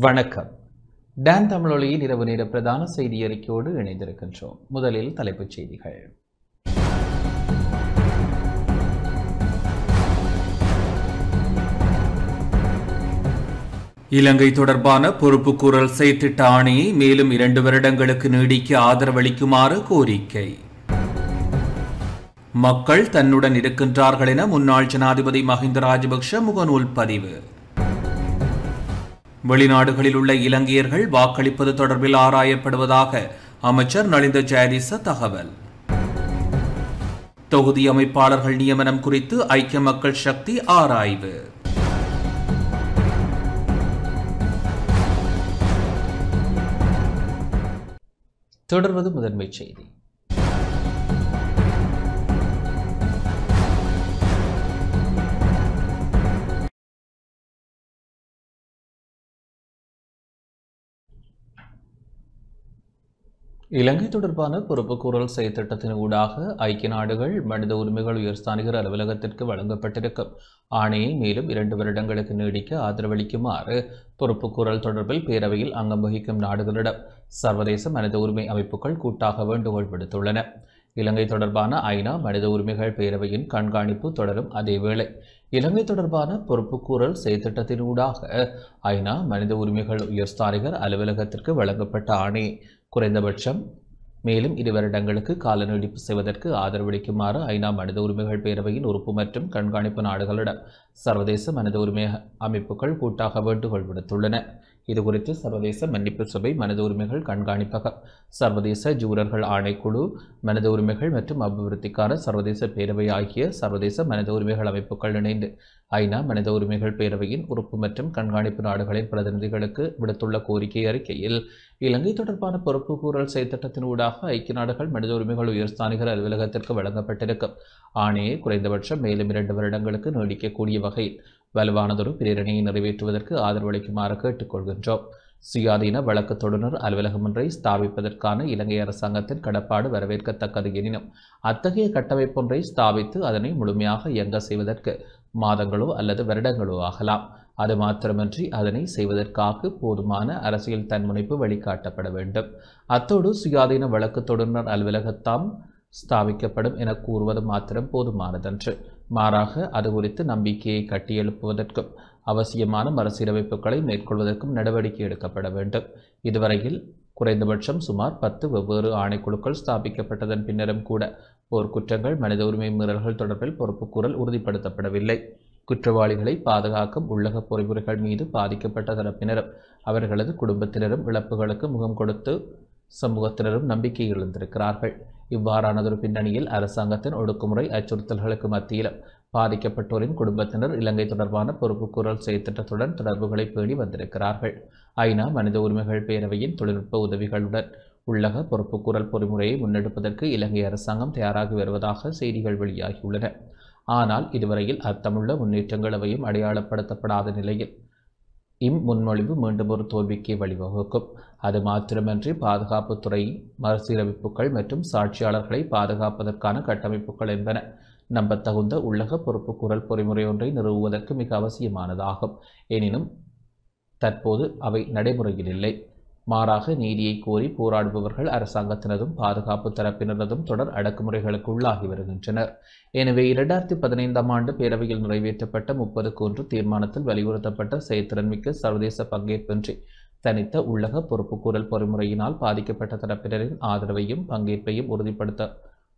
வணக்கம். டான் தமிழொலியின் இரவு நேர பிரதான செய்தி அறிக்கையோடு இணைந்திருக்கின்றோம். முதலில் தலைப்புச் செய்திகள். இலங்கை தொடர்பான பொறுப்புக்கூறல் செயற்திட்ட ஆணையை மேலும் 2 வருடங்களுக்கு நீடிக்க ஆதரவளிக்குமாறு கோரிக்கை. மக்கள் தன்னுடன் இருக்கின்றார்கள் என முன்னாள் ஜனாதிபதி மஹிந்த ராஜபக்ஷ முகநூல் பதிவு. வெளிநாடுகளில் உள்ள இலங்கையர்கள் வாக்களிப்பது தொடர்பில் ஆராயப்படுவதாக அமைச்சர் நலிந்த ஜெயதிச தகவல். தொகுதி அமைப்பாளர்கள் நியமனம் குறித்து ஐக்கிய மக்கள் சக்தி ஆராய்வு. தொடர்வது முதன்மைச் செய்தி. இலங்கை தொடர்பான பொறுப்புக்கூறல் செயற்திட்டத்தின் ஊடாக ஐக்கிய நாடுகள் மனித உரிமைகள் உயர்ஸ்தானிகர் அலுவலகத்திற்கு வழங்கப்பட்டிருக்கும் ஆணையை மேலும் 2 வருடங்களுக்கு நீடிக்க ஆதரவளிக்குமாறு பொறுப்புக்கூறல் தொடர்பில் பேரவையில் அங்கம் வகிக்கும் நாடுகளிடம் சர்வதேச மனித உரிமை அமைப்புகள் கூட்டாக வேண்டுகோள் விடுத்துள்ளன. இலங்கை தொடர்பான ஐநா மனித உரிமைகள் பேரவையின் கண்காணிப்பு தொடரும். அதேவேளை இலங்கை தொடர்பான பொறுப்புக்கூறல் செயற்திட்டத்தின் ஊடாக ஐநா மனித உரிமைகள் உயர்ஸ்தானிகர் அலுவலகத்திற்கு வழங்கப்பட்ட ஆணையை குறைந்தபட்சம் மேலும் 2 வருடங்களுக்கு கால நீடிப்பு செய்வதற்கு ஆதரவளிக்குமாறு ஐநா மனித உரிமைகள் பேரவையின் உறுப்பு மற்றும் கண்காணிப்பு நாடுகளிடம் சர்வதேச மனித உரிமை அமைப்புகள் கூட்டாக வேண்டுகோள் விடுத்துள்ளன. இதுகுறித்து சர்வதேச மன்னிப்பு சபை, மனித உரிமைகள் கண்காணிப்பகம், சர்வதேச ஜூரர்கள் ஆணைக்குழு, மனித உரிமைகள் மற்றும் அபிவிருத்திக்கான சர்வதேச பேரவை ஆகிய சர்வதேச மனித உரிமைகள் அமைப்புகள் இணைந்து ஐநா மனித உரிமைகள் பேரவையின் உறுப்பு மற்றும் கண்காணிப்பு நாடுகளின் பிரதிநிதிகளுக்கு விடுத்துள்ள கோரிக்கை அறிக்கையில் இலங்கை தொடர்பான பொறுப்புக்கூறல் செயற்திட்டத்தின் ஊடாக ஐக்கிய நாடுகள் மனித உரிமைகள் உயர்ஸ்தானிகர் அலுவலகத்திற்கு வழங்கப்பட்டிருக்கும் ஆணையை குறைந்தபட்சம் மேலும் 2 வருடங்களுக்கு நீடிக்கக்கூடிய வகையில் வலுவானதொரு பிரேரணையை நிறைவேற்றுவதற்கு ஆதரவளிக்குமாறு கேட்டுக்கொள்கின்றோம். சுயாதீன வழக்கு தொடுநர் அலுவலகம் ஒன்றை ஸ்தாபிப்பதற்கான இலங்கை அரசாங்கத்தின் கடப்பாடு வரவேற்கத்தக்கது எனினும் அத்தகைய கட்டமைப்பொன்றை ஸ்தாபித்து அதனை முழுமையாக இயங்க செய்வதற்கு மாதங்களோ அல்லது வருடங்களோ ஆகலாம். அது மாத்திரமன்றி அதனை செய்வதற்காக போதுமான அரசியல் தன்முனைப்பு வழிகாட்டப்பட வேண்டும். அத்தோடு சுயாதீன வழக்கு தொடுநர் அலுவலகத்தாம் ஸ்தாபிக்கப்படும் என கூறுவது மாத்திரம் போதுமானதன்று. மாறாக அது குறித்து நம்பிக்கையை கட்டியெழுப்புவதற்கும் அவசியமான மறுசீரமைப்புகளை மேற்கொள்வதற்கும் நடவடிக்கை எடுக்கப்பட வேண்டும். இதுவரையில் குறைந்தபட்சம் சுமார் 10 வெவ்வேறு ஆணைக்குழுக்கள் ஸ்தாபிக்கப்பட்டதன் பின்னரும் கூட போர்க்குற்றங்கள், மனித உரிமை மீறல்கள் தொடர்பில் பொறுப்புக்கூறல் உறுதிப்படுத்தப்படவில்லை. குற்றவாளிகளை பாதுகாக்கும் உள்ளக பொறிமுறைகள் மீது பாதிக்கப்பட்ட தரப்பினரும் அவர்களது குடும்பத்தினரும் இழப்புகளுக்கு முகம் கொடுத்து சமூகத்தினரும் நம்பிக்கை இழந்திருக்கிறார்கள். இவ்வாறானதொரு பின்னணியில் அரசாங்கத்தின் ஒடுக்குமுறை அச்சுறுத்தல்களுக்கு மத்தியிலும் பாதிக்கப்பட்டோரின் குடும்பத்தினர் இலங்கை தொடர்பான பொறுப்புக்கூறல் செயற்திட்டத்துடன் தொடர்புகளை பேணி வந்திருக்கிறார்கள். ஐநா மனித உரிமைகள் பேரவையின் தொழில்நுட்ப உதவிகளுடன் உள்ளக பொறுப்புக்கூறல் பொறிமுறையை முன்னெடுப்பதற்கு இலங்கை அரசாங்கம் தயாராகி வருவதாக செய்திகள் வெளியாகியுள்ளன. ஆனால் இதுவரையில் அர்த்தமுள்ள முன்னேற்றங்கள் எவையும் அடையாளப்படுத்தப்படாத நிலையில் முன்மொழிவு மீண்டும் ஒரு தோல்விக்கு வழிவகுக்கும். அது மாத்திரமன்றி பாதுகாப்புத்துறை மறுசீரமைப்புகள் மற்றும் சாட்சியாளர்களை பாதுகாப்பதற்கான கட்டமைப்புகள் என்பன நம்பத்தகுந்த உள்ளக பொறுப்புக்கூறல் பொறிமுறை ஒன்றை நிறுவுவதற்கு மிக அவசியமானதாகும். எனினும் தற்போது அவை நடைமுறையில் இல்லை. மாறாக நீதியை கோரி போராடுபவர்கள் அரசாங்கத்தினதும் பாதுகாப்பு தரப்பினரதும் தொடர் அடக்குமுறைகளுக்கு உள்ளாகி வருகின்றனர். எனவே 2015ஆம் ஆண்டு பேரவையில் நிறைவேற்றப்பட்ட 30-1 தீர்மானத்தில் வலியுறுத்தப்பட்ட செயற்திறன்மிக்க சர்வதேச பங்கேற்பின்றி தனித்த உள்ளக பொறுப்புக்கூறல் பொறிமுறையினால் பாதிக்கப்பட்ட தரப்பினரின் ஆதரவையும் பங்கேற்பையும் உறுதிப்படுத்த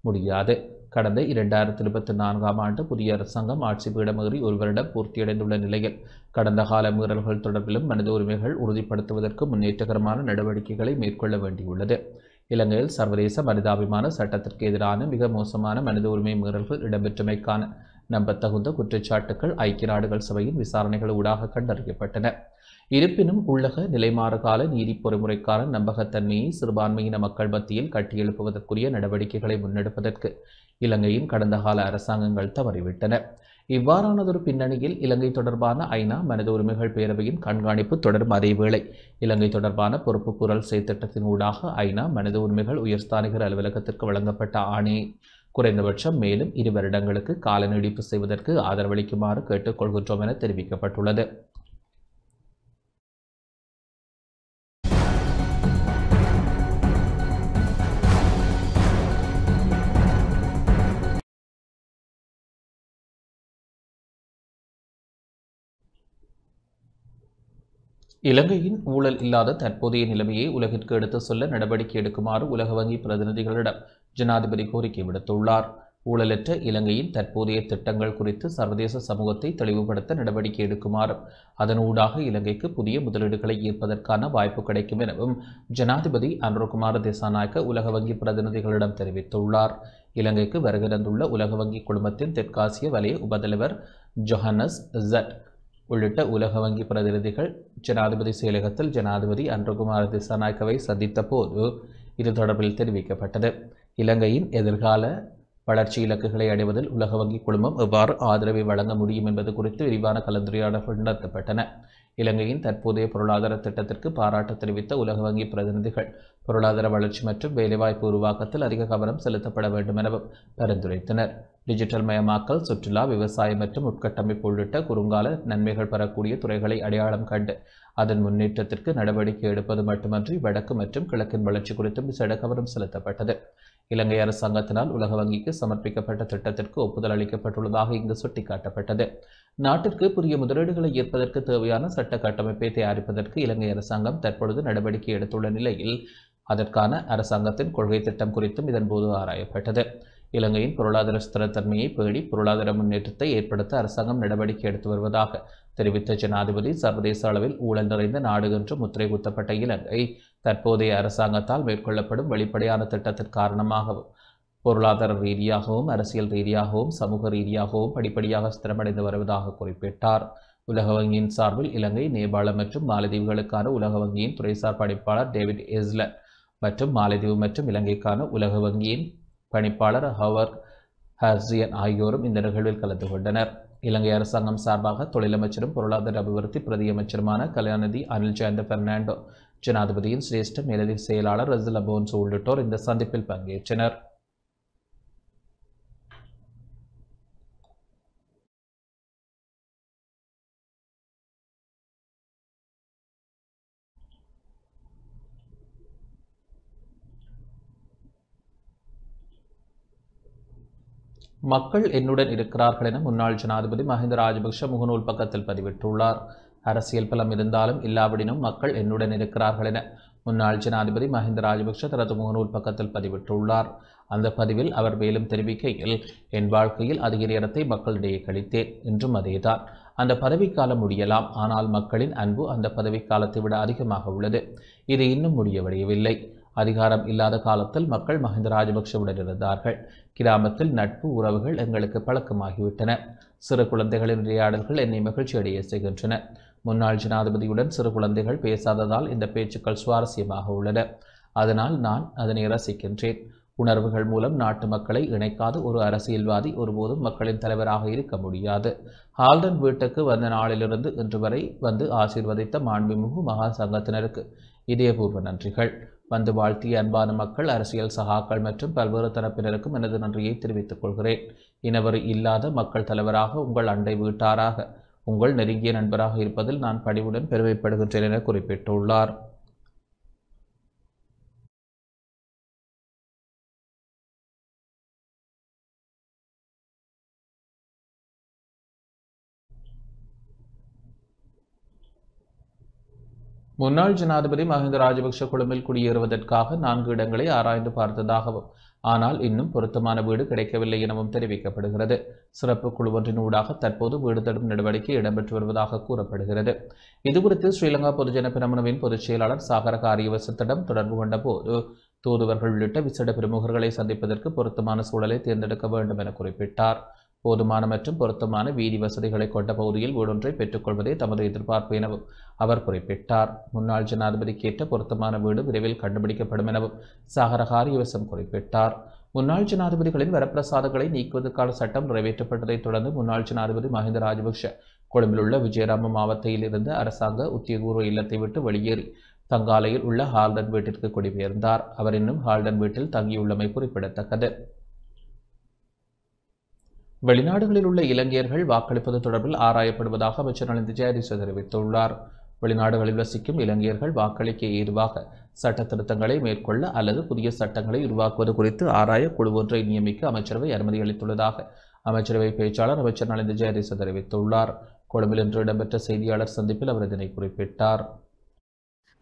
முடியாது. கடந்த 2024ஆம் ஆண்டு புதிய அரசாங்கம் ஆட்சி பீடமேறி 1 வருடம் பூர்த்தியடைந்துள்ள நிலையில் கடந்த கால மீறல்கள் தொடர்பிலும் மனித உரிமைகள் உறுதிப்படுத்துவதற்கு முன்னேற்றகரமான நடவடிக்கைகளை மேற்கொள்ள வேண்டியுள்ளது. இலங்கையில் சர்வதேச மனிதாபிமான சட்டத்திற்கு எதிரான மிக மோசமான மனித உரிமை மீறல்கள் இடம்பெற்றமைக்கான நம்பத்தகுந்த குற்றச்சாட்டுக்கள் ஐக்கிய நாடுகள் சபையின் விசாரணைகள் ஊடாக கண்டறியப்பட்டன. இருப்பினும் உள்ளக நிலைமாறுகால நீதி பொறிமுறைக்கான நம்பகத்தன்மையை சிறுபான்மையின மக்கள் மத்தியில் கட்டியெழுப்புவதற்குரிய நடவடிக்கைகளை முன்னெடுப்பதற்கு இலங்கையின் கடந்த கால அரசாங்கங்கள் தவறிவிட்டன. இவ்வாறானதொரு பின்னணியில் இலங்கை தொடர்பான ஐநா மனித உரிமைகள் பேரவையின் கண்காணிப்பு தொடரும். அதேவேளை இலங்கை தொடர்பான பொறுப்புக்கூறல் செயற்திட்டத்தின் ஊடாக ஐநா மனித உரிமைகள் உயர்ஸ்தானிகர் அலுவலகத்திற்கு வழங்கப்பட்ட ஆணையை குறைந்தபட்சம் மேலும் 2 வருடங்களுக்கு கால நீடிப்பு செய்வதற்கு ஆதரவளிக்குமாறு கேட்டுக்கொள்கின்றோம் என தெரிவிக்கப்பட்டுள்ளது. இலங்கையின் ஊழல் இல்லாத தற்போதைய நிலைமையை உலகிற்கு எடுத்து சொல்ல நடவடிக்கை எடுக்குமாறு உலக வங்கி பிரதிநிதிகளிடம் ஜனாதிபதி கோரிக்கை விடுத்துள்ளார். ஊழலற்ற இலங்கையின் தற்போதைய திட்டங்கள் குறித்து சர்வதேச சமூகத்தை தெளிவுபடுத்த நடவடிக்கை எடுக்குமாறும் அதனூடாக இலங்கைக்கு புதிய முதலீடுகளை ஈர்ப்பதற்கான வாய்ப்பு கிடைக்கும் எனவும் ஜனாதிபதி அனுரகுமார திசாநாயக்க உலக வங்கி பிரதிநிதிகளிடம் தெரிவித்துள்ளார். இலங்கைக்கு வருகை தந்துள்ள உலக வங்கி குழுமத்தின் தெற்காசிய வலய உபதலைவர் ஜொஹன்னஸ் ஜட் உள்ளிட்ட உலக வங்கி பிரதிநிதிகள் ஜனாதிபதி செயலகத்தில் ஜனாதிபதி அனுரகுமார திசாநாயக்கவை சந்தித்த போது இது தொடர்பில் தெரிவிக்கப்பட்டது. இலங்கையின் எதிர்கால வளர்ச்சி இலக்குகளை அடைவதில் உலக வங்கி குழுமம் எவ்வாறு ஆதரவை வழங்க முடியும் என்பது குறித்து விரிவான கலந்துரையாடல்கள் நடத்தப்பட்டன. இலங்கையின் தற்போதைய பொருளாதார திட்டத்திற்கு பாராட்டு தெரிவித்த உலக வங்கி பிரதிநிதிகள் பொருளாதார வளர்ச்சி மற்றும் வேலைவாய்ப்பு உருவாக்கத்தில் அதிக கவனம் செலுத்தப்பட வேண்டும் எனவும் பரிந்துரைத்தனர். டிஜிட்டல் மயமாக்கல், சுற்றுலா, விவசாயம் மற்றும் உட்கட்டமைப்பு உள்ளிட்ட குறுங்கால நன்மைகள் பெறக்கூடிய துறைகளை அடையாளம் கண்டு அதன் முன்னேற்றத்திற்கு நடவடிக்கை எடுப்பது மட்டுமன்றி வடக்கு மற்றும் கிழக்கின் வளர்ச்சி குறித்தும் விசேட கவனம் செலுத்தப்பட்டது. இலங்கை அரசாங்கத்தினால் உலக வங்கிக்கு சமர்ப்பிக்கப்பட்ட திட்டத்திற்கு ஒப்புதல் அளிக்கப்பட்டுள்ளதாக இங்கு சுட்டிக்காட்டப்பட்டது. நாட்டிற்கு புதிய முதலீடுகளை ஈர்ப்பதற்கு தேவையான சட்ட கட்டமைப்பை தயாரிப்பதற்கு இலங்கை அரசாங்கம் தற்பொழுது நடவடிக்கை எடுத்துள்ள நிலையில் அதற்கான அரசாங்கத்தின் கொள்கை திட்டம் குறித்தும் இதன்போது ஆராயப்பட்டது. இலங்கையின் பொருளாதார ஸ்திரத்தன்மையை பேணி பொருளாதார முன்னேற்றத்தை ஏற்படுத்த அரசாங்கம் நடவடிக்கை எடுத்து வருவதாக தெரிவித்த ஜனாதிபதி, சர்வதேச அளவில் ஊழல் நிறைந்த நாடு என்று முத்திரை குத்தப்பட்ட இலங்கை தற்போதைய அரசாங்கத்தால் மேற்கொள்ளப்படும் வெளிப்படையான திட்டத்தின் காரணமாகவும் பொருளாதார ரீதியாகவும் அரசியல் ரீதியாகவும் சமூக ரீதியாகவும் படிப்படியாக ஸ்திரமடைந்து வருவதாக குறிப்பிட்டார். உலக வங்கியின் சார்பில் இலங்கை, நேபாளம் மற்றும் மாலத்தீவுகளுக்கான உலக வங்கியின் துறைசார் பணிப்பாளர் டேவிட் எஸ்லர் மற்றும் மாலத்தீவு மற்றும் இலங்கைக்கான உலக வங்கியின் பணிப்பாளர் ஹவர் ஹர்சியன் ஆகியோரும் இந்த நிகழ்வில் கலந்து கொண்டனர். இலங்கை அரசாங்கம் சார்பாக தொழிலமைச்சரும் பொருளாதார அபிவிருத்தி பிரதியமைச்சருமான கலாநிதி அனில் ஜெயந்த பெர்னாண்டோ, ஜனாதிபதியின் சிரேஷ்ட மேலதிக செயலாளர் ரசில் அபோன்சோ உள்ளிட்டோர் இந்த சந்திப்பில் பங்கேற்றனர். மக்கள் என்னுடன் இருக்கிறார்கள் என முன்னாள் ஜனாதிபதி மஹிந்த ராஜபக்ஷ முகநூல் பக்கத்தில் பதிவிட்டுள்ளார். அரசியல் பலம் இருந்தாலும் இல்லாவிடினும் மக்கள் என்னுடன் இருக்கிறார்கள் என முன்னாள் ஜனாதிபதி மஹிந்த ராஜபக்ஷ தனது முகநூல் பக்கத்தில் பதிவிட்டுள்ளார். அந்த பதிவில் அவர் மேலும் தெரிவிக்கையில், என் வாழ்க்கையில் அதிக நேரத்தை மக்களிடையே கழித்தேன், இன்றும் அதேதான். அந்த பதவிக்காலம் முடியலாம், ஆனால் மக்களின் அன்பு அந்த பதவிக்காலத்தை விட அதிகமாக உள்ளது. இது இன்னும் முடியவில்லை. அதிகாரம் இல்லாத காலத்தில் மக்கள் மஹிந்த ராஜபக்ஷவுடன் இருந்தார்கள். கிராமத்தில் நட்பு உறவுகள் எங்களுக்கு பழக்கமாகிவிட்டன. சிறு குழந்தைகளின் உரையாடல்கள் என்னை மகிழ்ச்சி அடைய செய்கின்றன. முன்னாள் ஜனாதிபதியுடன் சிறு குழந்தைகள் பேசாததால் இந்த பேச்சுக்கள் சுவாரஸ்யமாக உள்ளன. அதனால் நான் அதனை ரசிக்கின்றேன். உணர்வுகள் மூலம் நாட்டு மக்களை இணைக்காத ஒரு அரசியல்வாதி ஒருபோதும் மக்களின் தலைவராக இருக்க முடியாது. ஹால்டன் வீட்டுக்கு வந்த நாளிலிருந்து இன்று வரை வந்து ஆசீர்வதித்த மாண்புமிகு மகா சங்கத்தினருக்கு இதயபூர்வ நன்றிகள். வந்து வாழ்த்திய அன்பான மக்கள், அரசியல் சகாக்கள் மற்றும் பல்வேறு தரப்பினருக்கும் எனது நன்றியை தெரிவித்துக் கொள்கிறேன். இனவரி இல்லாத மக்கள் தலைவராக, உங்கள் அண்டை வீட்டாராக, உங்கள் நெருங்கிய நண்பராக இருப்பதில் நான் பணிவுடன் பெருமைப்படுகின்றேன் என குறிப்பிட்டுள்ளார். முன்னாள் ஜனாதிபதி மஹிந்த ராஜபக்ஷ கொழும்பில் குடியேறுவதற்காக 4 இடங்களை ஆராய்ந்து பார்த்ததாகவும், ஆனால் இன்னும் பொருத்தமான வீடு கிடைக்கவில்லை எனவும் தெரிவிக்கப்படுகிறது. சிறப்பு குழு ஒன்றின் ஊடாக தற்போது வீடு தேடும் நடவடிக்கை இடம்பெற்று வருவதாக கூறப்படுகிறது. இதுகுறித்து ஸ்ரீலங்கா பொதுஜன பெரமுனவின் பொதுச் செயலாளர் சாகர காரியவசத்திடம் தொடர்பு கொண்ட போது, தூதுவர்கள் உள்ளிட்ட விசேட பிரமுகர்களை சந்திப்பதற்கு பொருத்தமான சூழலை தேர்ந்தெடுக்க வேண்டும் என குறிப்பிட்டார். போதுமான மற்றும் பொருத்தமான வீதி வசதிகளை கொண்ட பகுதியில் வீடொன்றை பெற்றுக்கொள்வதே தமது எதிர்பார்ப்பு எனவும் அவர் குறிப்பிட்டார். முன்னாள் ஜனாதிபதிக்கு ஏற்ற பொருத்தமான வீடு விரைவில் கண்டுபிடிக்கப்படும் எனவும் சாகர காரியவசம் குறிப்பிட்டார். முன்னாள் ஜனாதிபதிகளின் வரப்பிரசாதங்களை நீக்குவதற்கான சட்டம் நிறைவேற்றப்பட்டதைத் தொடர்ந்து முன்னாள் ஜனாதிபதி மஹிந்த ராஜபக்ஷ கொழும்பில் உள்ள விஜயராம மாவட்டத்தில் இருந்த அரசாங்க உத்தியோகபூர்வ இல்லத்தை விட்டு வெளியேறி தங்காலையில் உள்ள ஹால்டன் வீட்டிற்கு குடிபெயர்ந்தார். அவர் இன்னும் ஹால்டன் வீட்டில் தங்கியுள்ளமை குறிப்பிடத்தக்கது. வெளிநாடுகளில் உள்ள இலங்கையர்கள் வாக்களிப்பது தொடர்பில் ஆராயப்படுவதாக அமைச்சர் நலிந்த ஜெயதிச தெரிவித்துள்ளார். வெளிநாடுகளில் வசிக்கும் இலங்கையர்கள் வாக்களிக்க ஏதுவாக சட்ட திருத்தங்களை மேற்கொள்ள அல்லது புதிய சட்டங்களை உருவாக்குவது குறித்து ஆராய குழு ஒன்றை நியமிக்க அமைச்சரவை அனுமதி அளித்துள்ளதாக அமைச்சரவை பேச்சாளர் அமைச்சர் நலிந்த ஜெயதிச தெரிவித்துள்ளார். கொழும்பில் இன்று இடம்பெற்ற செய்தியாளர் சந்திப்பில் அவர் இதனை குறிப்பிட்டார்.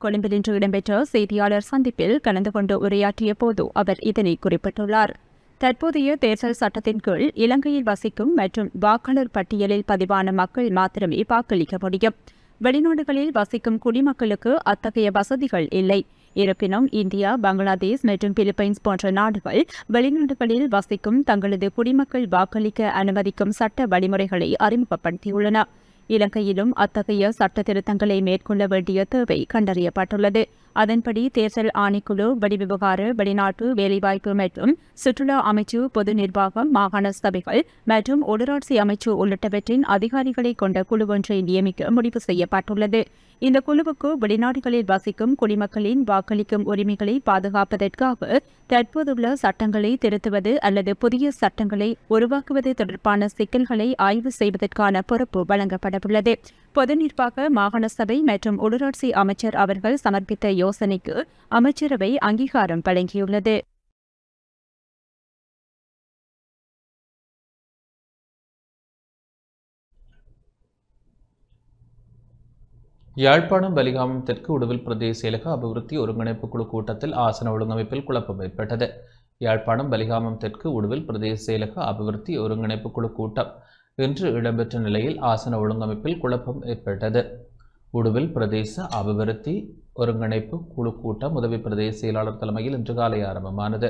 கொழும்பில் இன்று இடம்பெற்ற செய்தியாளர் சந்திப்பில் கலந்து கொண்டு உரையாற்றிய போது அவர் இதனை குறிப்பிட்டுள்ளார். தற்போதைய தேர்தல் சட்டத்தின் கீழ் இலங்கையில் வசிக்கும் மற்றும் வாக்காளர் பட்டியலில் பதிவான மக்கள் மாத்திரமே வாக்களிக்க முடியும். வெளிநாடுகளில் வசிக்கும் குடிமக்களுக்கு அத்தகைய வசதிகள் இல்லை. இருப்பினும் இந்தியா, பங்களாதேஷ் மற்றும் பிலிப்பைன்ஸ் போன்ற நாடுகள் வெளிநாடுகளில் வசிக்கும் தங்களது குடிமக்கள் வாக்களிக்க அனுமதிக்கும் சட்ட வழிமுறைகளை அறிமுகப்படுத்தியுள்ளன. இலங்கையிலும் அத்தகைய சட்ட திருத்தங்களை மேற்கொள்ள வேண்டிய தேவை கண்டறியப்பட்டுள்ளது. அதன்படி தேர்தல் ஆணைக்குழு, வெளிவிவகார, வெளிநாட்டு வேலைவாய்ப்பு மற்றும் சுற்றுலா அமைச்சு, பொது நிர்வாகம், மாகாண சபைகள் மற்றும் உள்ளூராட்சி அமைச்சு உள்ளிட்டவற்றின் அதிகாரிகளை கொண்ட குழு ஒன்றை நியமிக்க முடிவு செய்யப்பட்டுள்ளது. இந்த குழுவுக்கு வெளிநாடுகளில் வசிக்கும் குடிமக்களின் வாக்களிக்கும் உரிமைகளை பாதுகாப்பதற்காக தற்போதுள்ள சட்டங்களை திருத்துவது அல்லது புதிய சட்டங்களை உருவாக்குவது தொடர்பான சிக்கல்களை ஆய்வு செய்வதற்கான பொறுப்பு வழங்கப்படவுள்ளது. பொது நிர்வாக, மாகாண சபை மற்றும் உள்ளூராட்சி அமைச்சர் அவர்கள் சமர்ப்பித்த யோசனைக்கு அமைச்சரவை அங்கீகாரம் வழங்கியுள்ளது. யாழ்ப்பாணம் வலிகாமம் தெற்கு உடுவில் பிரதேச செயலக அபிவிருத்தி ஒருங்கிணைப்பு குழு கூட்டத்தில் ஆசன ஒழுங்கமைப்பில் குழப்பம் ஏற்பட்டது. யாழ்ப்பாணம் வலிகாமம் தெற்கு உடுவில் பிரதேச செயலக அபிவிருத்தி ஒருங்கிணைப்பு குழு கூட்டம் இன்று இடம்பெற்ற நிலையில் ஆசன ஒழுங்கமைப்பில் குழப்பம் ஏற்பட்டது. உடுவில் பிரதேச அபிவிருத்தி ஒருங்கிணைப்பு குழு கூட்டம் உதவி பிரதேச செயலாளர் தலைமையில் இன்று காலை ஆரம்பமானது.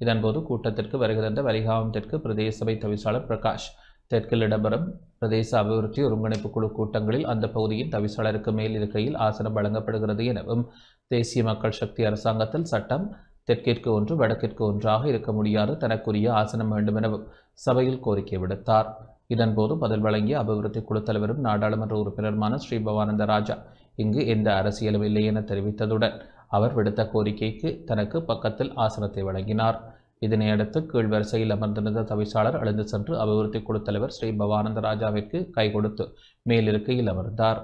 இதன்போது கூட்டத்திற்கு வருகை தந்த வலிகாமம் தெற்கு பிரதேச சபை தவிசாளர் பிரகாஷ், தெற்கில் இடம்பெறும் பிரதேச அபிவிருத்தி ஒருங்கிணைப்பு குழு கூட்டங்களில் அந்த பகுதியின் தவிசாளருக்கு மேல் இருக்கையில் ஆசனம் வழங்கப்படுகிறது எனவும், தேசிய மக்கள் சக்தி அரசாங்கத்தில் சட்டம் தெற்கிற்கு ஒன்று வடக்கிற்கு ஒன்றாக இருக்க முடியாது, தனக்குரிய ஆசனம் வேண்டும் எனவும் சபையில் கோரிக்கை விடுத்தார். இதன்போது பதில் வழங்கிய அபிவிருத்தி குழு தலைவரும் நாடாளுமன்ற உறுப்பினருமான ஸ்ரீ பவானந்த ராஜா, இங்கு எந்த அரசியலும் இல்லை என தெரிவித்ததுடன் அவர் விடுத்த கோரிக்கைக்கு தனக்கு பக்கத்தில் ஆசனத்தை வழங்கினார். இதனையடுத்து கீழ்வரிசையில் அமர்ந்திருந்த தவிசாளர் எழுந்து சென்று அபிவிருத்தி குழு தலைவர் ஸ்ரீ பவானந்த ராஜாவிற்கு கை கொடுத்து மேலிருக்கையில் அமர்ந்தார்.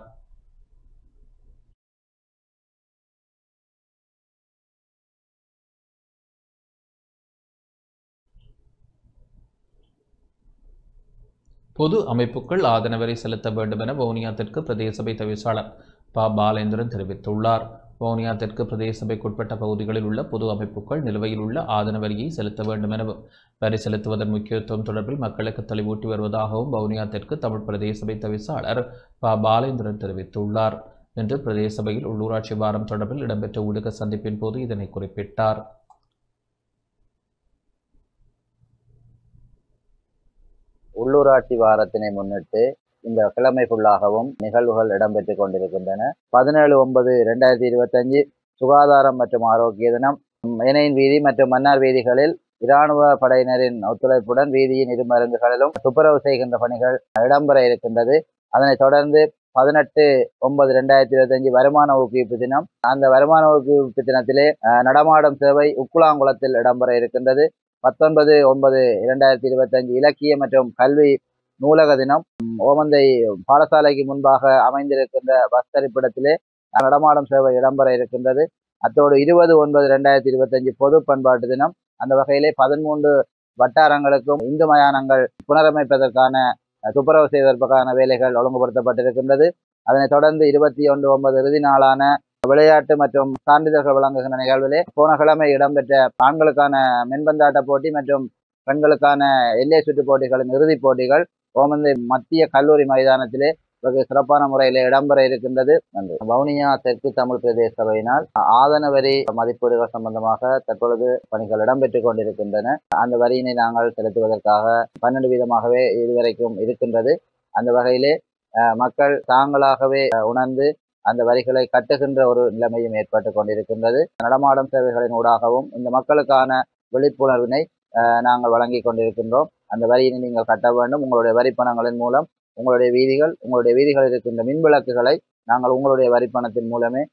பொது அமைப்புகள் ஆதன வரி செலுத்த வேண்டும் என வவுனியா தெற்கு பிரதேச சபை தவிசாளர் ப. பாலேந்திரன் தெரிவித்துள்ளார். வவுனியா தெற்கு பிரதேச சபைக்குட்பட்ட பகுதிகளில் உள்ள பொது அமைப்புகள் நிலுவையில் உள்ள ஆதன வரியை செலுத்த வேண்டும் எனவும், வரி செலுத்துவதன் முக்கியத்துவம் தொடர்பில் மக்களுக்கு தெளிவூட்டி வருவதாகவும் வவுனியா தெற்கு தமிழ் பிரதேச சபை தவிசாளர் ப. பாலேந்திரன் தெரிவித்துள்ளார். இன்று பிரதேச சபையில் உள்ளூராட்சி வாரம் தொடர்பில் இடம்பெற்ற ஊடக சந்திப்பின் போது இதனை குறிப்பிட்டார். உள்ளூராட்சி வாரத்தினை முன்னிட்டு இந்த கிழமை ஃபுல்லாகவும் நிகழ்வுகள் இடம்பெற்றுக் கொண்டிருக்கின்றன. 17/9/2025 சுகாதாரம் மற்றும் ஆரோக்கிய தினம். ஏனையின் வீதி மற்றும் மன்னார் வீதிகளில் இராணுவ படையினரின் ஒத்துழைப்புடன் வீதியின் இரு மருந்துகளிலும் துப்புரவு செய்கின்ற பணிகள் இடம்பெற இருக்கின்றது. அதனைத் தொடர்ந்து 18/9/2025 வருமான ஊக்குவிப்பு தினம். அந்த வருமான ஊக்குவிப்பு தினத்திலே நடமாடும் சேவை உக்குளாங்குளத்தில் இடம்பெற இருக்கின்றது. 19/9/2025 இலக்கிய மற்றும் கல்வி நூலக தினம். ஓமந்தை பாடசாலைக்கு முன்பாக அமைந்திருக்கின்ற பஸ் தரிப்பிடத்திலே நடமாடும் சேவை இடம்பெற இருக்கின்றது. அத்தோடு 20/9/2025 பொது பண்பாட்டு தினம். அந்த வகையிலே 13 வட்டாரங்களுக்கும் இந்து மயானங்கள் புனரமைப்பதற்கான துப்புரவு செய்வதற்கான வேலைகள் ஒழுங்குபடுத்தப்பட்டிருக்கின்றது. அதனைத் தொடர்ந்து 21/9 இறுதி நாளான விளையாட்டு மற்றும் சான்றிதழ்கள் வழங்குகின்ற நிகழ்விலே போன கிழமை இடம்பெற்ற ஆண்களுக்கான மென்பந்தாட்ட போட்டி மற்றும் பெண்களுக்கான எல்லை சுற்று போட்டிகளின் இறுதிப் போட்டிகள் ஓமந்தை மத்திய கல்லூரி மைதானத்திலே வெகு சிறப்பான முறையில் இடம்பெற இருக்கின்றது. வவுனியா தெற்கு தமிழ் பிரதேச சபையினால் ஆதன வரி மதிப்பீடுகள் சம்பந்தமாக தற்பொழுது பணிகள் இடம்பெற்றுக் கொண்டிருக்கின்றன. அந்த வரியினை நாங்கள் செலுத்துவதற்காக 12 வீதமாகவே இதுவரைக்கும் இருக்கின்றது. அந்த வகையிலே மக்கள் தாங்களாகவே உணர்ந்து அந்த வரிகளை கட்டுகின்ற ஒரு நிலைமையும் ஏற்பட்டு கொண்டிருக்கின்றது. நடமாடும் சேவைகளின் ஊடாகவும் இந்த மக்களுக்கான விழிப்புணர்வினை நாங்கள் வழங்கி கொண்டிருக்கின்றோம். அந்த வரியினை நீங்கள் கட்ட வேண்டும். உங்களுடைய வரிப்பணங்களின் மூலம் உங்களுடைய வீதிகளில் இருக்கின்ற மின் விளக்குகளை நாங்கள் உங்களுடைய வரிப்பணத்தின் மூலமே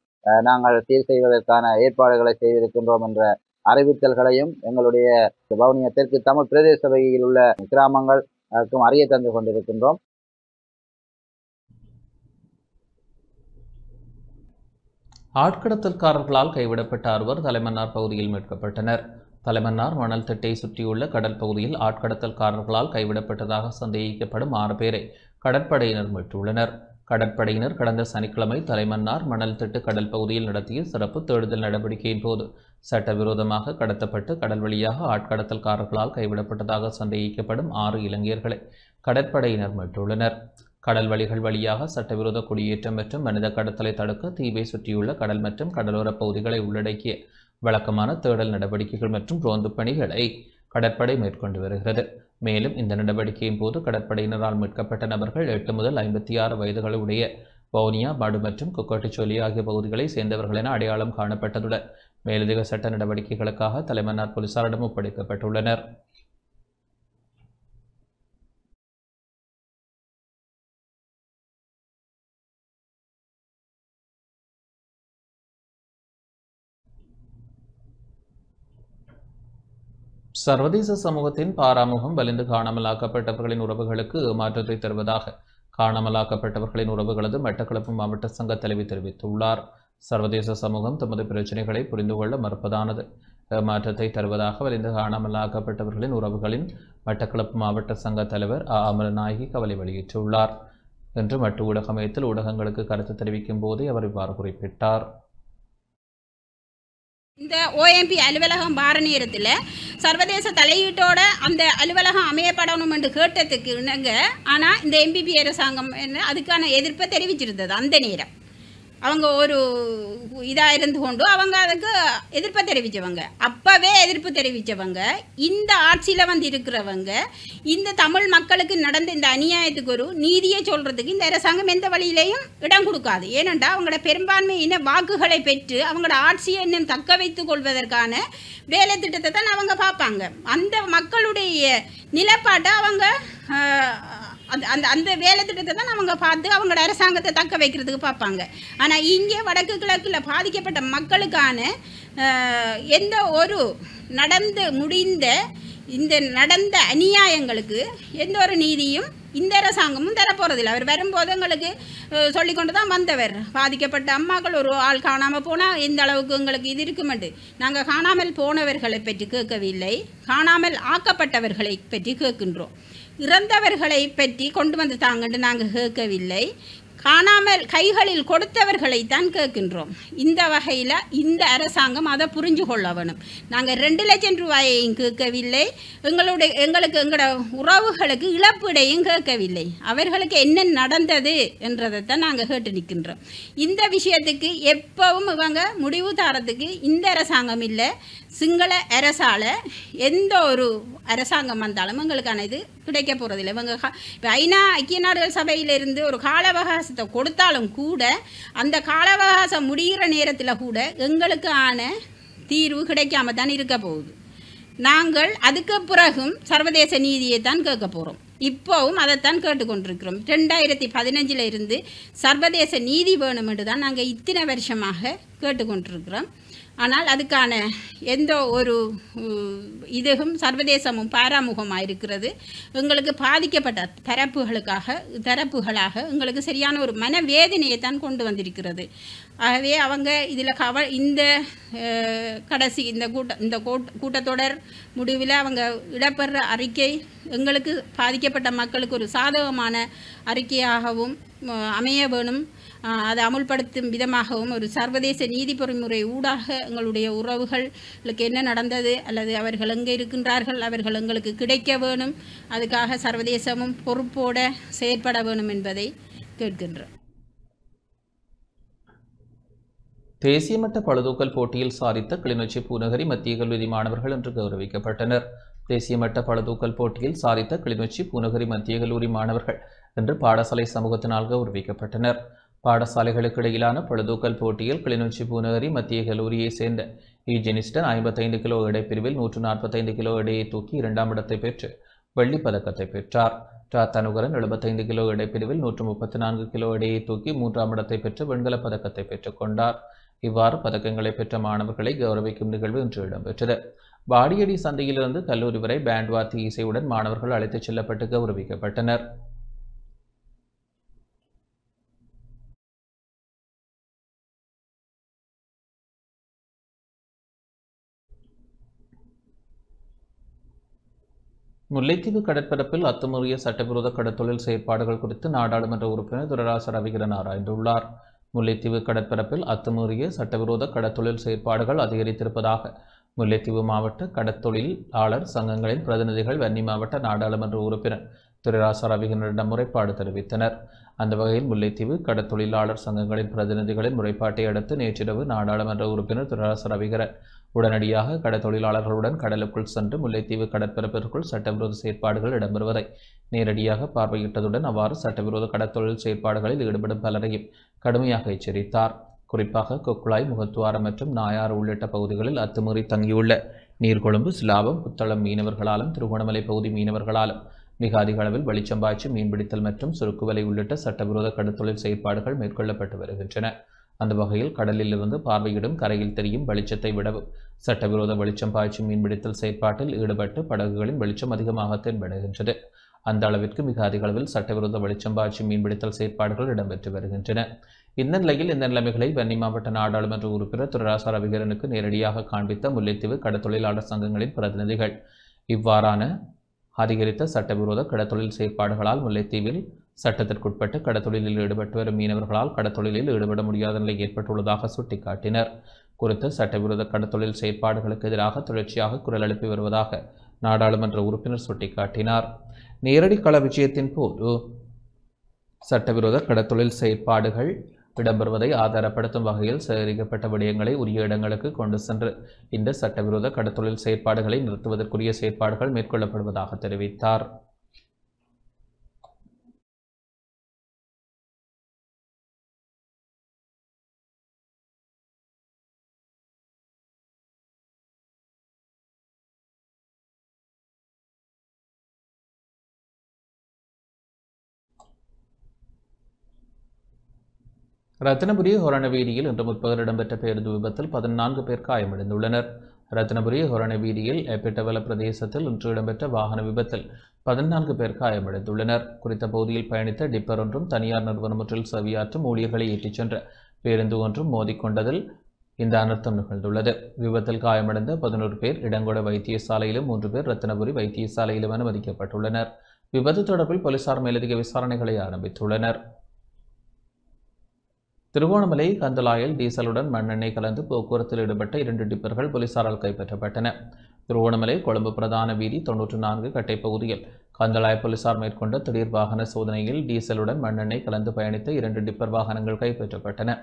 நாங்கள் சீர் செய்வதற்கான ஏற்பாடுகளை செய்திருக்கின்றோம் என்ற அறிவித்தல்களையும் எங்களுடைய வவுனியா தெற்கு தமிழ் பிரதேச சபையில் உள்ள கிராமங்களுக்கும் அறிய தந்து கொண்டிருக்கின்றோம். ஆட்கடத்தல்காரர்களால் கைவிடப்பட்ட 6 தலைமன்னார் பகுதியில் மீட்கப்பட்டனர். தலைமன்னார் மணல் திட்டை சுற்றியுள்ள கடல் பகுதியில் ஆட்கடத்தல்காரர்களால் கைவிடப்பட்டதாக சந்தேகிக்கப்படும் 6 பேரை கடற்படையினர் மீட்டுள்ளனர். கடற்படையினர் கடந்த சனிக்கிழமை தலைமன்னார் மணல் திட்டு கடல் பகுதியில் நடத்திய சிறப்பு தேடுதல் நடவடிக்கையின் போது சட்டவிரோதமாக கடத்தப்பட்டு கடல் வழியாக ஆட்கடத்தல்காரர்களால் கைவிடப்பட்டதாக சந்தேகிக்கப்படும் 6 இலங்கையர்களை கடற்படையினர் மீட்டுள்ளனர். கடல் வழிகள் வழியாக சட்டவிரோத குடியேற்றம் மற்றும் மனித கடத்தலை தடுக்க தீவை சுற்றியுள்ள கடல் மற்றும் கடலோரப் பகுதிகளை உள்ளடக்கிய வழக்கமான தேடல் நடவடிக்கைகள் மற்றும் ரோந்து பணிகளை கடற்படை மேற்கொண்டு வருகிறது. மேலும் இந்த நடவடிக்கையின் போது கடற்படையினரால் மீட்கப்பட்ட நபர்கள் 8 முதல் 56 வயதுகளுடைய வவுனியா, மடு மற்றும் கொக்கட்டிச்சோலி ஆகிய பகுதிகளை சேர்ந்தவர்கள் என அடையாளம் காணப்பட்டதுடன் மேலதிக சட்ட நடவடிக்கைகளுக்காக தலைமன்னார் போலீசாரிடம் ஒப்படைக்கப்பட்டுள்ளனர். சர்வதேச சமூகத்தின் பாராமுகம் வலிந்து காணாமலாக்கப்பட்டவர்களின் உறவுகளுக்கு ஏமாற்றத்தை தருவதாக காணாமலாக்கப்பட்டவர்களின் உறவுகளது மட்டக்களப்பு மாவட்ட சங்க தலைவி தெரிவித்துள்ளார். சர்வதேச சமூகம் தமது பிரச்சினைகளை புரிந்து கொள்ள மறுப்பதானது ஏமாற்றத்தை தருவதாக வலிந்து காணாமலாக்கப்பட்டவர்களின் உறவுகளின் மட்டக்களப்பு மாவட்ட சங்க தலைவர் அமரநாயகி கவலை வெளியிட்டுள்ளார் என்று மட்டு ஊடக மையத்தில் ஊடகங்களுக்கு கருத்து தெரிவிக்கும் போதே அவர் இவ்வாறு குறிப்பிட்டார். இந்த OMP அலுவலகம் வார நேரத்தில் சர்வதேச தலையீட்டோட அந்த அலுவலகம் அமையப்படணும் என்று கேட்டதுக்கு இணங்க, ஆனால் இந்த MPP அரசாங்கம் அதுக்கான எதிர்ப்பை தெரிவிச்சிருந்தது. அந்த நேரம் அவங்க ஒரு இதாக இருந்து கொண்டு அவங்க அதுக்கு எதிர்ப்பை தெரிவித்தவங்க, அப்போவே எதிர்ப்பு தெரிவித்தவங்க, இந்த ஆட்சியில் வந்து இருக்கிறவங்க இந்த தமிழ் மக்களுக்கு நடந்த இந்த அநியாயத்துக்கு ஒரு நீதியை சொல்கிறதுக்கு இந்த அரசாங்கம் எந்த வழியிலையும் இடம் கொடுக்காது. ஏனென்றால் அவங்களோட பெரும்பான்மையின வாக்குகளை பெற்று அவங்களோட ஆட்சியை இன்னும் தக்க வைத்துக் கொள்வதற்கான வேலை திட்டத்தை தான் அவங்க பார்ப்பாங்க. அந்த மக்களுடைய நிலப்பாட்டை அவங்க அந்த அந்த வேலை திட்டத்தை தான் அவங்க பார்த்து அவங்களோட அரசாங்கத்தை தக்க வைக்கிறதுக்கு பார்ப்பாங்க. ஆனால் இங்கே வடக்கு கிழக்கில் பாதிக்கப்பட்ட மக்களுக்கான எந்த ஒரு நடந்த அநியாயங்களுக்கு எந்த ஒரு நீதியும் இந்த அரசாங்கமும் தரப்போகிறதில்லை. அவர் வரும்போது எங்களுக்கு சொல்லிக்கொண்டு தான் வந்தவர், பாதிக்கப்பட்ட அம்மாக்கள் ஒரு ஆள் காணாமல் போனால் எந்த அளவுக்கு எங்களுக்கு இது இருக்குமெண்டு. நாங்கள் காணாமல் போனவர்களை பற்றி கேட்கவில்லை, காணாமல் ஆக்கப்பட்டவர்களை பற்றி கேட்கின்றோம். இறந்தவர்களை பற்றி கொண்டு வந்து தாங்கன்னு நாங்கள் கேட்கவில்லை, காணாமல் கைகளில் கொடுத்தவர்களைத்தான் கேட்கின்றோம். இந்த வகையில் இந்த அரசாங்கம் அதை புரிஞ்சு கொள்ள வேணும். நாங்கள் 2 லட்சம் ரூபாயையும் கேட்கவில்லை, எங்களுக்கு எங்களோட உறவுகளுக்கு இழப்பீடையும் கேட்கவில்லை. அவர்களுக்கு என்ன நடந்தது என்றதைத்தான் நாங்கள் கேட்டு நிற்கின்றோம். இந்த விஷயத்துக்கு எப்பவும் இவங்க முடிவு தரத்துக்கு இந்த அரசாங்கம் இல்லை, சிங்கள அரசால் எந்த ஒரு அரசாங்கம் வந்தாலும் எங்களுக்கான இது கிடைக்க போகிறதில்லை. இவங்க இப்போ ஐக்கிய நாடுகள் சபையிலிருந்து ஒரு கால அவகாசத்தை கொடுத்தாலும் கூட அந்த கால அவகாசம் முடிகிற நேரத்தில் கூட எங்களுக்கான தீர்வு கிடைக்காம தான் இருக்க போகுது. நாங்கள் அதுக்கு பிறகும் சர்வதேச நீதியை தான் கேட்க போகிறோம். இப்போவும் அதைத்தான் கேட்டுக்கொண்டிருக்கிறோம். 2015 இருந்து சர்வதேச நீதி வேணும் என்று தான் நாங்கள் இத்தனை வருஷமாக கேட்டுக்கொண்டிருக்கிறோம். ஆனால் அதுக்கான எந்த ஒரு இதுவும் சர்வதேசமும் பாராமுகமாக இருக்கிறது. எங்களுக்கு பாதிக்கப்பட்ட தரப்புகளாக எங்களுக்கு சரியான ஒரு மனவேதனையை தான் கொண்டு வந்திருக்கிறது. ஆகவே அவங்க இதில் இந்த கடைசி இந்த கூட்டத்தொடர் முடிவில் அவங்க இடம்பெற அறிக்கை எங்களுக்கு பாதிக்கப்பட்ட மக்களுக்கு ஒரு சாதகமான அறிக்கையாகவும் அமைய வேணும். அதை அமுல்படுத்தும் விதமாகவும் ஒரு சர்வதேச நீதி பொறிமுறை ஊடாக எங்களுடைய உறவுகளுக்கு என்ன நடந்தது அல்லது அவர்கள் எங்கே இருக்கின்றார்கள் அவர்கள் எங்களுக்கு கிடைக்க வேணும். அதுக்காக சர்வதேசமும் பொறுப்போடு செயற்பட வேணும் என்பதை கேட்கின்றோம். தேசிய மட்ட பளுதூக்கல் போட்டியில் சாதித்த கிளிநொச்சி பூநகரி மத்திய கல்லூரி மாணவர்கள் இன்று கௌரவிக்கப்பட்டனர். தேசிய மட்ட பளுதூக்கல் போட்டியில் சாதித்த கிளிநொச்சி பூநகரி மத்திய கல்லூரி மாணவர்கள் இன்று பாடசாலை சமூகத்தினால் கௌரவிக்கப்பட்டனர். பாடசாலைகளுக்கு இடையிலான பளுதூக்கல் போட்டியில் கிளிநொச்சி பூநகரி மத்திய கல்லூரியை சேர்ந்த ஜெனிஸ்டன் 55 கிலோ எடைப்பிரிவில் 145 கிலோ எடையை தூக்கி 2ஆம் இடத்தை பெற்று வெள்ளிப் பதக்கத்தை பெற்றார். தனுகரன் 75 கிலோ எடைப்பிரிவில் 134 கிலோ எடையை தூக்கி 3ஆம் இடத்தை பெற்று வெண்கலப் பதக்கத்தை பெற்றுக் கொண்டார். இவ்வாறு பதக்கங்களை பெற்ற மாணவர்களை கௌரவிக்கும் நிகழ்வு இன்று இடம்பெற்றது. வாடியடி சந்தையிலிருந்து கல்லூரி வரை பேண்ட் வாத்திய இசையுடன் மாணவர்கள் அழைத்துச் செல்லப்பட்டு கௌரவிக்கப்பட்டனர். முல்லைத்தீவு கடற்பரப்பில் அத்துமீறிய சட்டவிரோத கடத்தொழில் செயற்பாடுகள் குறித்து நாடாளுமன்ற உறுப்பினர் துரைராச ரவிகரன் ஆராய்ந்துள்ளார். முல்லைத்தீவு கடற்பரப்பில் அத்துமீறிய சட்டவிரோத கடத்தொழில் செயற்பாடுகள் அதிகரித்திருப்பதாக முல்லைத்தீவு மாவட்ட கடத்தொழிலாளர் சங்கங்களின் பிரதிநிதிகள் வன்னி மாவட்ட நாடாளுமன்ற உறுப்பினர் துரைராச ரவிகரனிடம் முறைப்பாடு தெரிவித்தனர். அந்த வகையில் முல்லைத்தீவு கடத்தொழிலாளர் சங்கங்களின் பிரதிநிதிகளின் முறைப்பாட்டை அடுத்து நேற்றிரவு நாடாளுமன்ற உறுப்பினர் துரைராச ரவிகரன் உடனடியாக கடத்தொழிலாளர்களுடன் கடலுக்குள் சென்று முல்லைத்தீவு கடற்பரப்பிற்குள் சட்டவிரோத செயற்பாடுகள் இடம்பெறுவதை நேரடியாக பார்வையிட்டதுடன் அவ்வாறு சட்டவிரோத கடத்தொழில் செயற்பாடுகளில் ஈடுபடும் பலரையும் கடுமையாக எச்சரித்தார். குறிப்பாக கொக்குழாய், முகத்துவாரம் மற்றும் நாயாறு உள்ளிட்ட பகுதிகளில் அத்துமீறி தங்கியுள்ள நீர்கொழும்பு, சிலாபம், புத்தளம் மீனவர்களாலும் திருகோணமலை பகுதி மீனவர்களாலும் மிக அதிக அளவில் வெளிச்சம்பாய்ச்சி மீன்பிடித்தல் மற்றும் சுருக்குவலை உள்ளிட்ட சட்டவிரோத கடத்தொழில் செயற்பாடுகள் மேற்கொள்ளப்பட்டு வருகின்றன. அந்த வகையில் கடலில் இருந்து பார்வையிடும் கரையில் தெரியும் வெளிச்சத்தை விடவும் சட்டவிரோத வெளிச்சம் பாய்ச்சி மீன்பிடித்தல் செயற்பாட்டில் ஈடுபட்டு படகுகளின் வெளிச்சம் அதிகமாக தென்படுகின்றது. அந்த அளவிற்கு மிக அதிக அளவில் சட்டவிரோத வெளிச்சம் பாய்ச்சி மீன்பிடித்தல் செயற்பாடுகள் இடம்பெற்று வருகின்றன. இந்த நிலையில் இந்த நிலைமைகளை வன்னி மாவட்ட நாடாளுமன்ற உறுப்பினர் துரைராச ரவிகரனுக்கு நேரடியாக காண்பித்த முல்லைத்தீவு கடத்தொழிலாளர் சங்கங்களின் பிரதிநிதிகள் இவ்வாறான அதிகரித்த சட்டவிரோத கடத்தொழில் செயற்பாடுகளால் முல்லைத்தீவில் சட்டத்திற்குட்பட்டு கடத்தொழிலில் ஈடுபட்டு வரும் மீனவர்களால் கடத்தொழிலில் ஈடுபட முடியாத நிலை ஏற்பட்டுள்ளதாக சுட்டிக்காட்டினர். குறித்த சட்டவிரோத கடத்தொழில் செயற்பாடுகளுக்கு எதிராக தொடர்ச்சியாக குரல் எழுப்பி வருவதாக நாடாளுமன்ற உறுப்பினர் சுட்டிக்காட்டினார். நேரடி கள விஜயத்தின் போது சட்டவிரோத கடத்தொழில் செயற்பாடுகள் இடம்பெறுவதை ஆதாரப்படுத்தும் வகையில் சேகரிக்கப்பட்ட விடயங்களை உரிய இடங்களுக்கு கொண்டு சென்று இந்த சட்டவிரோத கடத்தொழில் செயற்பாடுகளை நிறுத்துவதற்குரிய செயற்பாடுகள் மேற்கொள்ளப்படுவதாக தெரிவித்தார். ரத்தினபுரி ஹொரணவீதியில் இன்று முற்பகல் இடம்பெற்ற பேருந்து விபத்தில் 14 பேர் காயமடைந்துள்ளனர். ரத்தினபுரி ஹொரணவீதியில் எப்பிட்டவல பிரதேசத்தில் இன்று இடம்பெற்ற வாகன விபத்தில் 14 பேர் காயமடைந்துள்ளனர். குறித்த பகுதியில் பயணித்த டிப்பர் ஒன்றும் தனியார் நிறுவனம் ஒன்றில் சேவையாற்றும் ஊழியர்களை ஏற்றிச் சென்ற பேருந்து ஒன்றும் மோதிக்கொண்டதில் இந்த அனர்த்தம் நிகழ்ந்துள்ளது. விபத்தில் காயமடைந்த 11 பேர் இடங்கொட வைத்தியசாலையிலும் 3 பேர் ரத்தினபுரி வைத்தியசாலையிலும் அனுமதிக்கப்பட்டுள்ளனர். விபத்து தொடர்பில் போலீசார் மேலதிக விசாரணைகளை ஆரம்பித்துள்ளனர். திருகோணமலை கந்தலாயில் டீசலுடன் மண்ணெண்ணெய் கலந்து போக்குவரத்தில் ஈடுபட்ட 2 டிப்பர்கள் போலீசாரால் கைப்பற்றப்பட்டன. திருகோணமலை கொழும்பு பிரதான வீதி 94 கட்டை பகுதியில் கந்தலாய் போலீசார் மேற்கொண்ட திடீர் வாகன சோதனையில் டீசலுடன் மண்ணெண்ணெய் கலந்து பயணித்த 2 டிப்பர் வாகனங்கள் கைப்பற்றப்பட்டன.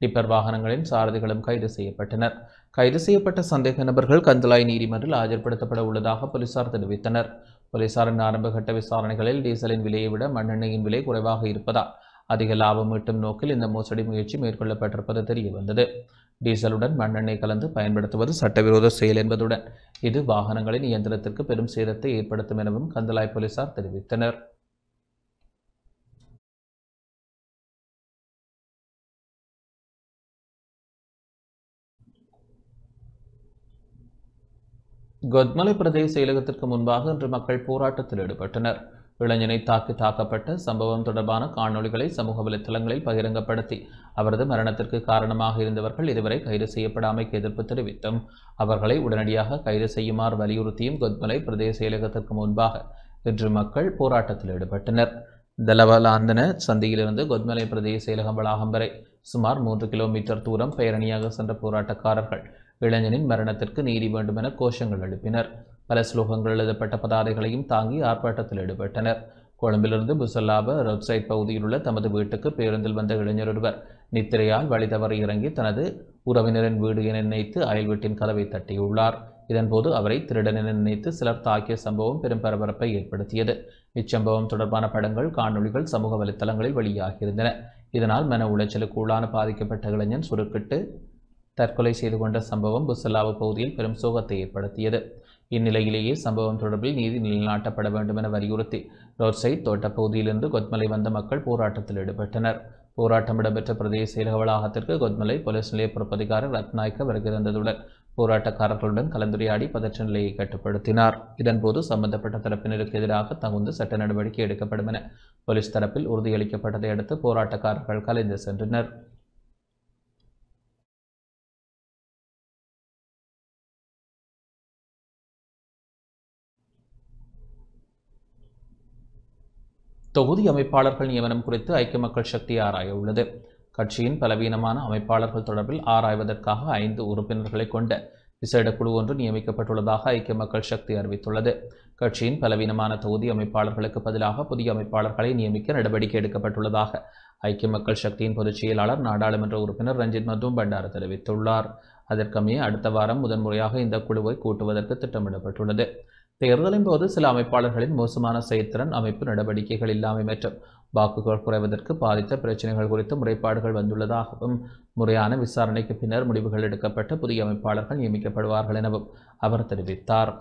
டிப்பர் வாகனங்களின் சாரதிகளும் கைது செய்யப்பட்டனர். கைது செய்யப்பட்ட சந்தேக நபர்கள் கந்தலாய் நீதிமன்றில் ஆஜர்படுத்தப்பட உள்ளதாக போலீசார் தெரிவித்தனர். போலீசாரின் ஆரம்பகட்ட விசாரணைகளில் டீசலின் விலையை விட மண்ணெண்ணெயின் விலை குறைவாக இருப்பதால் அதிக லாபம் ஈட்டும் நோக்கில் இந்த மோசடி முயற்சி மேற்கொள்ளப்பட்டிருப்பது தெரிய வந்தது. டீசலுடன் மண்ணெண்ணெய் கலந்து பயன்படுத்துவது சட்டவிரோத செயல் என்பதுடன் இது வாகனங்களின் இயந்திரத்திற்கு பெரும் சேதத்தை ஏற்படுத்தும் எனவும் கந்தலாய் போலீசார் தெரிவித்தனர். கொத்மலை பிரதேச செயலகத்திற்கு முன்பாக இன்று மக்கள் போராட்டத்தில் ஈடுபட்டனர். இளைஞனை தாக்கப்பட்ட சம்பவம் தொடர்பான காணொளிகளை சமூக வலைத்தளங்களில் பகிரங்கப்படுத்தி அவரது மரணத்திற்கு காரணமாக இருந்தவர்கள் இதுவரை கைது செய்யப்படாமைக்கு எதிர்ப்பு தெரிவித்தும் அவர்களை உடனடியாக கைது செய்யுமாறு வலியுறுத்தியும் கொத்மலை பிரதேச செயலகத்திற்கு முன்பாக இன்று மக்கள் போராட்டத்தில் ஈடுபட்டனர். தலவலாந்தன சந்தியிலிருந்து கொத்மலை பிரதேச செயலகம் வளாகம் வரை சுமார் 3 கிலோமீட்டர் தூரம் பேரணியாக சென்ற போராட்டக்காரர்கள் இளைஞனின் மரணத்திற்கு நீதி வேண்டும் என கோஷங்கள் எழுப்பினர். பல ஸ்லோகங்கள் எழுதப்பட்ட பதாதைகளையும் தாங்கி ஆர்ப்பாட்டத்தில் ஈடுபட்டனர். கொழும்பிலிருந்து புசல்லாப ரோட் சைட் பகுதியில் உள்ள தமது வீட்டுக்கு பேருந்தில் வந்த இளைஞர் ஒருவர் நித்திரையால் வழி தவறி இறங்கி தனது உறவினரின் வீடு என நினைத்து அயல் வீட்டின் கதவை தட்டியுள்ளார். இதன்போது அவரை திருடன் என நினைத்து சிலர் தாக்கிய சம்பவம் பெரும் பரபரப்பை ஏற்படுத்தியது. இச்சம்பவம் தொடர்பான படங்கள், காணொளிகள் சமூக வலைத்தளங்களில் வெளியாகியிருந்தன. இதனால் மன உளைச்சலுக்கு உள்ளான பாதிக்கப்பட்ட இளைஞன் சுருக்கிட்டு தற்கொலை செய்து கொண்ட சம்பவம் புசல்லாப பகுதியில் பெரும் சோகத்தை ஏற்படுத்தியது. இந்நிலையிலேயே சம்பவம் தொடர்பில் நீதி நிலைநாட்டப்பட வேண்டும் என வலியுறுத்தி ரோட் சைட் தோட்ட பகுதியிலிருந்து கொத்மலை வந்த மக்கள் போராட்டத்தில் ஈடுபட்டனர். போராட்டம் இடம்பெற்ற பிரதேச செயலக வளாகத்திற்கு கொத்மலை போலீஸ் நிலைய பொறுப்பதிகாரி ரத்நாயக்க வருகை தந்ததுடன் போராட்டக்காரர்களுடன் கலந்துரையாடி பதற்ற நிலையை கட்டுப்படுத்தினார். இதன்போது சம்பந்தப்பட்ட தரப்பினருக்கு எதிராக தகுந்த சட்ட நடவடிக்கை எடுக்கப்படும் என போலீஸ் தரப்பில் உறுதியளிக்கப்பட்டதை அடுத்து போராட்டக்காரர்கள் கலைந்து சென்றனர். தொகுதி அமைப்பாளர்கள் நியமனம் குறித்து ஐக்கிய மக்கள் சக்தி ஆராய உள்ளது. கட்சியின் பலவீனமான அமைப்பாளர்கள் தொடர்பில் ஆராய்வதற்காக 5 உறுப்பினர்களை கொண்ட விசேட குழு ஒன்று நியமிக்கப்பட்டுள்ளதாக ஐக்கிய மக்கள் சக்தி அறிவித்துள்ளது. கட்சியின் பலவீனமான தொகுதி அமைப்பாளர்களுக்கு பதிலாக புதிய அமைப்பாளர்களை நியமிக்க நடவடிக்கை எடுக்கப்பட்டுள்ளதாக ஐக்கிய மக்கள் சக்தியின் பொதுச் செயலாளர் நாடாளுமன்ற உறுப்பினர் ரஞ்சித் மதும் பண்டார தெரிவித்துள்ளார். அதற்கமைய அடுத்த வாரம் முதன்முறையாக இந்த குழுவை கூட்டுவதற்கு திட்டமிடப்பட்டுள்ளது. தேர்தலின் போது சில அமைப்பாளர்களின் மோசமான செயற்திறன், அமைப்பு நடவடிக்கைகள் இல்லாமை மற்றும் வாக்குகள் குறைவதற்கு பாதித்த பிரச்சினைகள் குறித்து முறைப்பாடுகள் வந்துள்ளதாகவும் முறையான விசாரணைக்கு பின்னர் முடிவுகள் எடுக்கப்பட்டு புதிய அமைப்பாளர்கள் நியமிக்கப்படுவார்கள் எனவும் அவர் தெரிவித்தார்.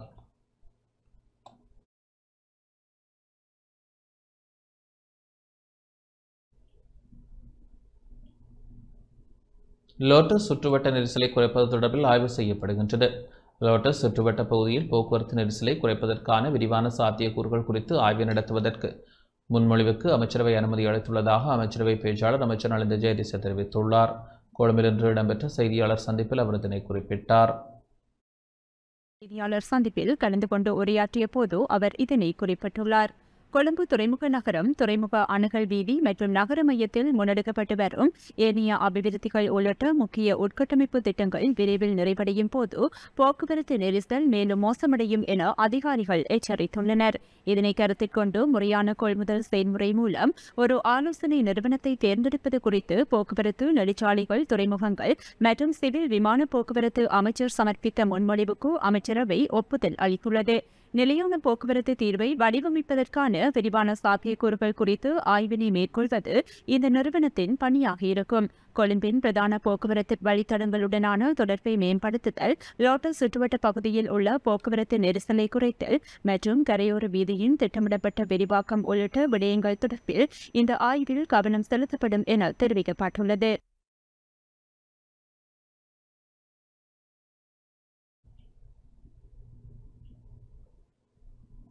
லோட்டஸ் சுற்றுவட்ட நெரிசலை குறைப்பது தொடர்பில் ஆய்வு செய்யப்படுகின்றது. லோட்டஸ் சுற்றுவட்ட பகுதியில் போக்குவரத்து நெரிசலை குறைப்பதற்கான விரிவான சாத்தியக்கூறுகள் குறித்து ஆய்வு நடத்துவதற்கு முன்மொழிவுக்கு அமைச்சரவை அனுமதி அளித்துள்ளதாக அமைச்சரவை பேச்சாளர் அமைச்சர் நலிந்த ஜெயதிச தெரிவித்துள்ளார். கொழும்பில் இன்று இடம்பெற்ற செய்தியாளர் சந்திப்பில் அவர் இதனை குறிப்பிட்டார். செய்தியாளர் சந்திப்பில் கலந்து கொண்டு உரையாற்றிய போது அவர் இதனை குறிப்பிட்டுள்ளார். கொழும்பு துறைமுக நகரம், துறைமுக அணுகல் வீதி மற்றும் நகர மையத்தில் முன்னெடுக்கப்பட்டு வரும் ஏனைய அபிவிருத்திகள் உள்ளிட்ட முக்கிய உட்கட்டமைப்பு திட்டங்கள் விரைவில் நிறைவடையும் போது போக்குவரத்து நெரிசல் மேலும் மோசமடையும் என அதிகாரிகள் எச்சரித்துள்ளனர். இதனை கருத்தில் கொண்டு முறையான கொள்முதல் செயல்முறை மூலம் ஒரு ஆலோசனை நிறுவனத்தை தேர்ந்தெடுப்பது குறித்து போக்குவரத்து, நெடுஞ்சாலைகள், துறைமுகங்கள் மற்றும் சிவில் விமான போக்குவரத்து அமைச்சர் சமர்ப்பித்த முன்மொழிவுக்கு அமைச்சரவை ஒப்புதல் அளித்துள்ளது. நிலையான போக்குவரத்து தீர்வை வடிவமைப்பதற்கான விரிவான சாத்தியக்கூறுகள் குறித்து ஆய்வினை மேற்கொள்வது இந்த நிறுவனத்தின் பணியாக இருக்கும். கொழும்பின் பிரதான போக்குவரத்து வழித்தடங்களுடனான தொடர்பை மேம்படுத்துதல், லோட்டஸ் சுற்றுவட்ட பகுதியில் உள்ள போக்குவரத்து நெரிசலை குறைத்தல் மற்றும் கரையோர வீதியின் திட்டமிடப்பட்ட விரிவாக்கம் உள்ளிட்ட விடயங்கள் தொடர்பில் இந்த ஆய்வில் கவனம் செலுத்தப்படும் என தெரிவிக்கப்பட்டுள்ளது.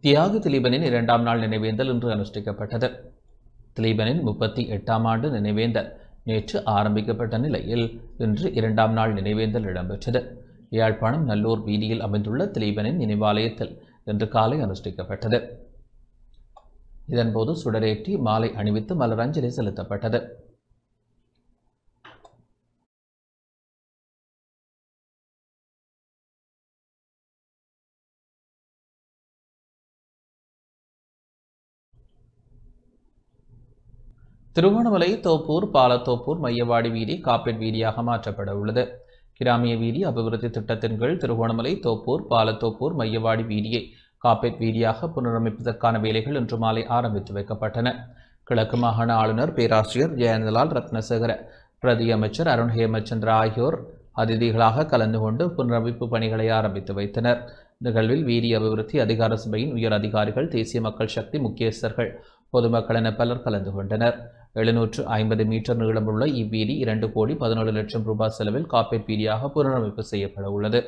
தியாகு திலீபனின் 2ஆம் நாள் நினைவேந்தல் இன்று அனுஷ்டிக்கப்பட்டது. திலீபனின் 38ஆம் ஆண்டு நினைவேந்தல் நேற்று ஆரம்பிக்கப்பட்ட நிலையில் இன்று 2ஆம் நாள் நினைவேந்தல் இடம்பெற்றது. யாழ்ப்பாணம் நல்லூர் வீதியில் அமைந்துள்ள திலீபனின் நினைவாலயத்தில் இன்று காலை அனுஷ்டிக்கப்பட்டது. இதன்போது சுடரேற்றி மாலை அணிவித்து மலரஞ்சலி செலுத்தப்பட்டது. திருகோணமலை தோப்பூர் பாலத்தோப்பூர் மையவாடி வீதி காப்பேட் வீதியாக மாற்றப்பட உள்ளது. கிராமிய வீதி அபிவிருத்தி திட்டத்தின் கீழ் திருகோணமலை தோப்பூர் பாலத்தோப்பூர் மையவாடி வீதியை காப்பேட் வீதியாக புனரமைப்பதற்கான வேலைகள் இன்று மாலை ஆரம்பித்து வைக்கப்பட்டன. கிழக்கு மாகாண ஆளுநர் பேராசிரியர் ஜெயந்தலால் ரத்னசேகர, பிரதி அமைச்சர் அருண் ஹேமச்சந்திர ஆகியோர் அதிதிகளாக கலந்து கொண்டு புனரமைப்பு பணிகளை ஆரம்பித்து வைத்தனர். நிகழ்வில் வீதி அபிவிருத்தி அதிகார சபையின் உயர் அதிகாரிகள், தேசிய மக்கள் சக்தி முக்கியஸ்தர்கள், பொதுமக்கள் என பலர் கலந்து கொண்டனர். 750 மீட்டர் நீளமுள்ள இவ்வீதி 2,17 லட்சம் ரூபாய் செலவில் காப்பேட் வீதியாக புனரமைப்பு செய்யப்பட உள்ளது.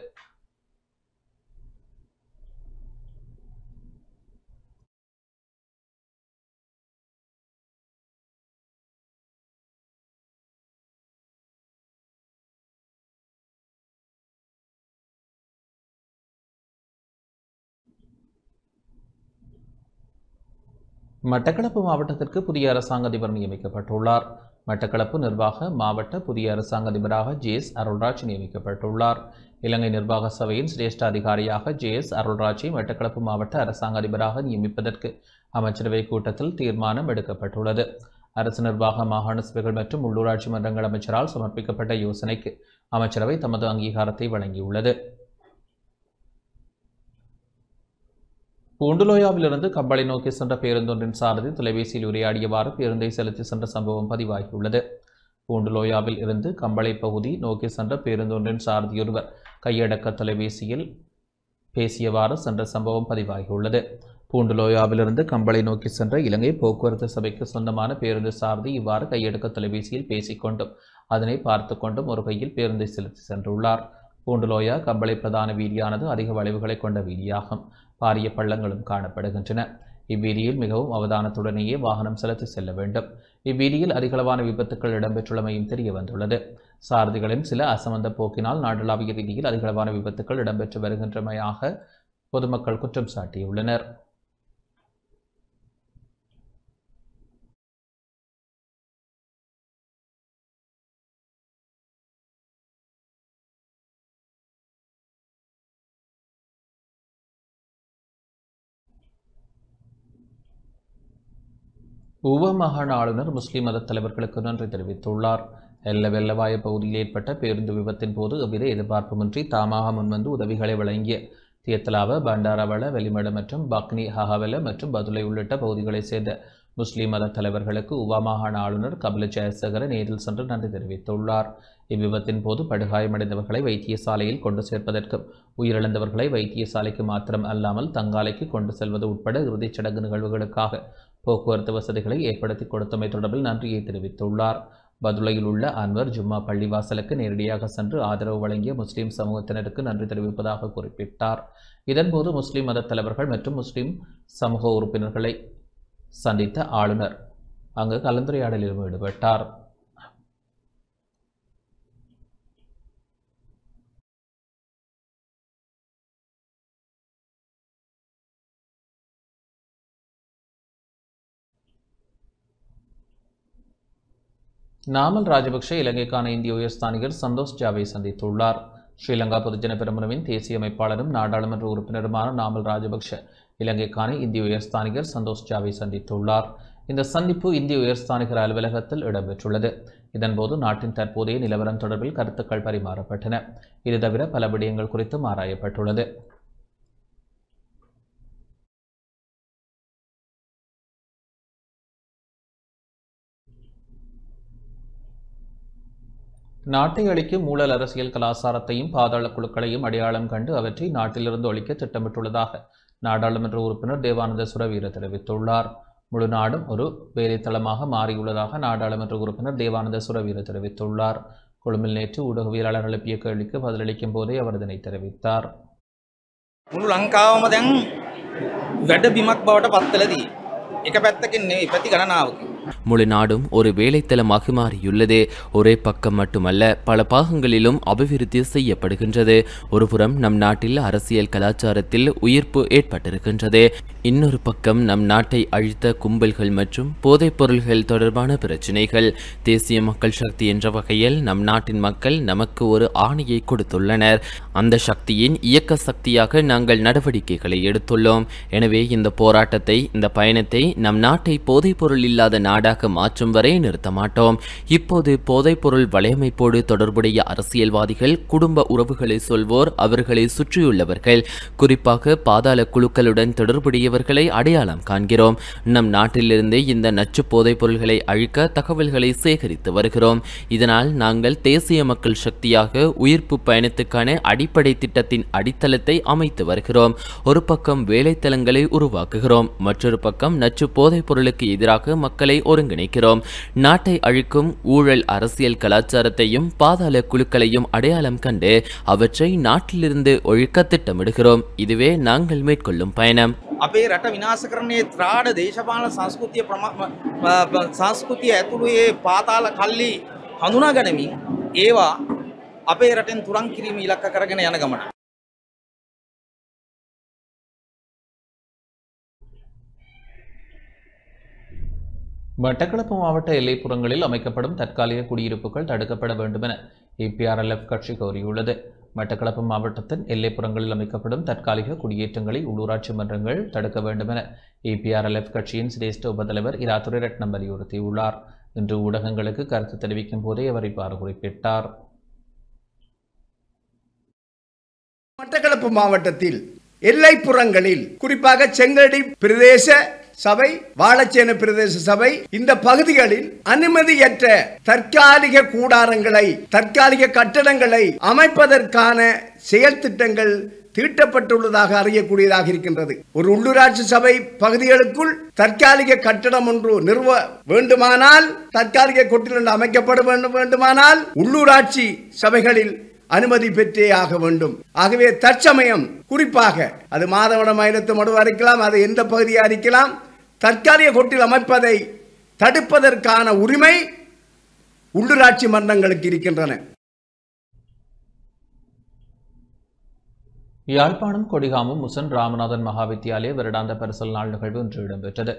மட்டக்களப்பு மாவட்டத்திற்கு புதிய அரசாங்க அதிபர் நியமிக்கப்பட்டுள்ளார். மட்டக்களப்பு நிர்வாக மாவட்ட புதிய அரசாங்க அதிபராக ஜே.எஸ். அருள்ராஜ் நியமிக்கப்பட்டுள்ளார். இலங்கை நிர்வாக சபையின் சிரேஷ்ட அதிகாரியாக ஜே.எஸ். அருள்ராஜை மட்டக்களப்பு மாவட்ட அரசாங்க அதிபராக நியமிப்பதற்கு அமைச்சரவை கூட்டத்தில் தீர்மானம் எடுக்கப்பட்டுள்ளது. அரசு நிர்வாக, மாகாண சபைகள் மற்றும் உள்ளூராட்சி மன்றங்கள் அமைச்சரால் சமர்ப்பிக்கப்பட்ட யோசனைக்கு அமைச்சரவை தமது அங்கீகாரத்தை வழங்கியுள்ளது. பூண்டுலோயாவிலிருந்து கம்பளை நோக்கி சென்ற பேருந்தொன்றின் சாரதி தொலைபேசியில் உரையாடியவாறு பேருந்தை செலுத்தி சென்ற சம்பவம் பதிவாகியுள்ளது. பூண்டுலோயாவில் இருந்து கம்பளை பகுதி நோக்கி சென்ற பேருந்தொன்றின் சாரதியொருவர் கையடக்க தொலைபேசியில் பேசியவாறு சென்ற சம்பவம் பதிவாகியுள்ளது. பூண்டுலோயாவிலிருந்து கம்பளை நோக்கி சென்ற இலங்கை போக்குவரத்து சபைக்கு சொந்தமான பேருந்து சாரதி இவ்வாறு கையடக்க தொலைபேசியில் பேசிக்கொண்டும் அதனை பார்த்து கொண்டும் ஒரு கையில் பேருந்தை செலுத்தி சென்றுள்ளார். பூண்டுலோயா கம்பளை பிரதான வீதியானது அதிக வளைவுகளை கொண்ட வீதியாகும். பாரிய பள்ளங்களும் காணப்படுகின்றன. இவ்வீதியில் மிகவும் அவதானத்துடனேயே வாகனம் செலுத்தி செல்ல வேண்டும். இவ்வீதியில் அதிகளவான விபத்துக்கள் இடம்பெற்றுள்ளமையும் தெரிய வந்துள்ளது. சாரதிகளின் சில அசமந்த போக்கினால் நாடளாவிய ரீதியில் அதிகளவான விபத்துக்கள் இடம்பெற்று வருகின்றமையாக பொதுமக்கள் குற்றம் சாட்டியுள்ளனர். உவ மாகாண ஆளுநர் முஸ்லிம் மத தலைவர்களுக்கு நன்றி தெரிவித்துள்ளார். வெள்ளவாய பகுதியில் ஏற்பட்ட பேருந்து விபத்தின் போது எவ்வித எதிர்பார்ப்புமின்றி தாமாக முன்வந்து உதவிகளை வழங்கிய தியத்தலாவ, பண்டாரவள, வெளிமடு மற்றும் பக்னி, ஹஹவல மற்றும் பதுளை உள்ளிட்ட பகுதிகளைச் சேர்ந்த முஸ்லிம் மத தலைவர்களுக்கு உவா மாகாண ஆளுநர் கபில ஜெயசேகர நேரில் சென்று நன்றி தெரிவித்துள்ளார். இவ்விபத்தின் போது படுகாயமடைந்தவர்களை வைத்தியசாலையில் கொண்டு சேர்ப்பதற்கும் உயிரிழந்தவர்களை வைத்தியசாலைக்கு மாத்திரம் அல்லாமல் தங்காலைக்கு கொண்டு செல்வது உட்பட இறுதிச் சடங்கு நிகழ்வுகளுக்காக போக்குவரத்து வசதிகளை ஏற்படுத்தி கொடுத்தமை தொடர்பில் நன்றியை தெரிவித்துள்ளார். பதுளையில் உள்ள அன்வர் ஜும்மா பள்ளிவாசலுக்கு நேரடியாக சென்று ஆதரவு வழங்கிய முஸ்லிம் சமூகத்தினருக்கு நன்றி தெரிவிப்பதாக குறிப்பிட்டார். இதன்போது முஸ்லிம் மத தலைவர்கள் மற்றும் முஸ்லிம் சமூக உறுப்பினர்களை சந்தித்த ஆளுநர் அங்கு கலந்துரையாடலிலும் ஈடுபட்டார். நாமல் ராஜபக்ஷ இலங்கைக்கான இந்திய உயர்ஸ்தானிகர் சந்தோஷ் ஜாவை சந்தித்துள்ளார். ஸ்ரீலங்கா பொதுஜன பெரமுனவின் தேசிய அமைப்பாளரும் நாடாளுமன்ற உறுப்பினருமான நாமல் ராஜபக்ஷ இலங்கைக்கான இந்திய உயர்ஸ்தானிகர் சந்தோஷ் ஜாவை சந்தித்துள்ளார். இந்த சந்திப்பு இந்திய உயர்ஸ்தானிகர் அலுவலகத்தில் இடம்பெற்றுள்ளது. இதன்போது நாட்டின் தற்போதைய நிலவரம் தொடர்பில் கருத்துக்கள் பரிமாறப்பட்டன. இது தவிர பல விடயங்கள் குறித்தும் ஆராயப்பட்டுள்ளது. நாட்டை அழிக்கும் ஊழல் அரசியல் கலாச்சாரத்தையும் பாதாள குழுக்களையும் அடையாளம் கண்டு அவற்றை நாட்டிலிருந்து ஒழிக்க திட்டமிட்டுள்ளதாக நாடாளுமன்ற உறுப்பினர் தேவானந்த சுரவீர தெரிவித்துள்ளார். முழு நாடும் ஒரு வேலைத்தளமாக மாறியுள்ளதாக நாடாளுமன்ற உறுப்பினர் தேவானந்த சுரவீர தெரிவித்துள்ளார். கொழும்பில் நேற்று ஊடகவியலாளர் எழுப்பிய கேள்விக்கு பதிலளிக்கும் போதே அவர் இதனை தெரிவித்தார். මුළු ලංකාවම දැන් වැඩ බිමක් බවට පත් වෙලා තියෙනවා. එක පැත්තකින් නෙවෙයි පැති ගණනාවකින්. முழு நாடும் ஒரு வேலைத்தளமாக மாறியுள்ளது. ஒரே பக்கம் மட்டுமல்ல, பல பாகங்களிலும் அபிவிருத்தி செய்யப்படுகின்றது. ஒருபுறம் நம் நாட்டில் அரசியல் கலாச்சாரத்தில் உயிர்ப்பு ஏற்பட்டிருக்கின்றது. இன்னொரு பக்கம் நம் நாட்டை அழித்த கும்பல்கள் மற்றும் போதைப் பொருள்கள் தொடர்பான பிரச்சினைகள். தேசிய மக்கள் சக்தி என்ற வகையில் நம் நாட்டின் மக்கள் நமக்கு ஒரு ஆணையை கொடுத்துள்ளனர். அந்த சக்தியின் இயக்க சக்தியாக நாங்கள் நடவடிக்கைகளை எடுத்துள்ளோம். எனவே இந்த போராட்டத்தை, இந்த பயணத்தை நம் நாட்டை போதைப் பொருள் இல்லாத நாடாக மாற்றும் வரை நிறுத்த மாட்டோம். இப்போது போதைப்பொருள் வலையமைப்போடு தொடர்புடைய அரசியல்வாதிகள், குடும்ப உறவுகளை சொல்வோர், அவர்களை சுற்றியுள்ளவர்கள், குறிப்பாக பாதாள குழுக்களுடன் தொடர்புடையவர்களை அடையாளம் காண்கிறோம். நம் நாட்டிலிருந்து இந்த நச்சு போதைப் பொருள்களை அழிக்க தகவல்களை சேகரித்து வருகிறோம். இதனால் நாங்கள் தேசிய மக்கள் சக்தியாக உயிர்ப்பு பயணத்துக்கான அடிப்படை திட்டத்தின் அடித்தளத்தை அமைத்து வருகிறோம். ஒரு பக்கம் வேலைத்தளங்களை உருவாக்குகிறோம், மற்றொரு பக்கம் நச்சு போதைப் பொருளுக்கு எதிராக மக்களை ஒருங்கிணைக்கிறோம். நாட்டை அழிக்கும் ஊழல் அரசியல் கலாச்சாரத்தையும் பாதாள குழுக்களையும் அடையாளம் கண்டு அவற்றை நாட்டிலிருந்து ஒழிக்க திட்டமிடுகிறோம். இதுவே நாங்கள் மேற்கொள்ளும் பயணம். අපේ රට විනාශ කරන්නේ ත්‍රාඩ දේශපාලන සංස්කෘතිය ඇතුළු ඒ පාතාල කල්ලි හඳුනා ගනිමින් ඒවා අපේ රටෙන් තුරන් කිරීම ඉලක්ක කරගෙන යන ගමන. மட்டக்களப்பு மாவட்ட எல்லைப்புறங்களில் அமைக்கப்படும் தற்காலிக குடியிருப்புகள் தடுக்கப்பட வேண்டும் என EPRLF கட்சி கோரியுள்ளது. மட்டக்களப்பு மாவட்டத்தின் எல்லைப்புறங்களில் அமைக்கப்படும் தற்காலிக குடியேற்றங்களை உள்ளூராட்சி மன்றங்கள் தடுக்க வேண்டும் என EPRLF கட்சியின் சிரேஷ்ட உபதலைவர் இராத்துரை ரட்னம் வலியுறுத்தியுள்ளார். இன்று ஊடகங்களுக்கு கருத்து தெரிவிக்கும் போதே அவர் இவ்வாறு குறிப்பிட்டார். மட்டக்களப்பு மாவட்டத்தில் எல்லைப்புறங்களில் குறிப்பாக செங்கடி பிரதேச சபை, வாழச்சேன பிரதேச சபை, இந்த பகுதிகளில் அனுமதியற்ற தற்காலிக கூடாரங்களை, தற்காலிக கட்டடங்களை அமைப்பதற்கான செயல் திட்டங்கள் தீட்டப்பட்டுள்ளதாக அறியக்கூடியதாக இருக்கின்றது. ஒரு உள்ளூராட்சி சபை பகுதிகளுக்குள் தற்காலிக கட்டடம் ஒன்று நிறுவ வேண்டுமானால், தற்காலிக கொட்டில் அமைக்கப்பட வேண்டுமானால் உள்ளூராட்சி சபைகளில் அனுமதி பெற்றே ஆக வேண்டும். ஆகவே தற்சமயம் குறிப்பாக அது மாதவடம் மயிலத்து மடுவா இருக்கலாம், அது எந்த பகுதியாக இருக்கலாம், தற்காலிக கொட்டில் அமைப்பதை தடுப்பதற்கான உரிமை உள்ளூராட்சி மன்றங்களுக்கு இருக்கின்றன. யாழ்ப்பாணம் கொடிகாமம் முசன் ராமநாதன் மகாவித்தியாலய வருடாந்த பரிசல் நாள் நிகழ்வு இன்று இடம்பெற்றது.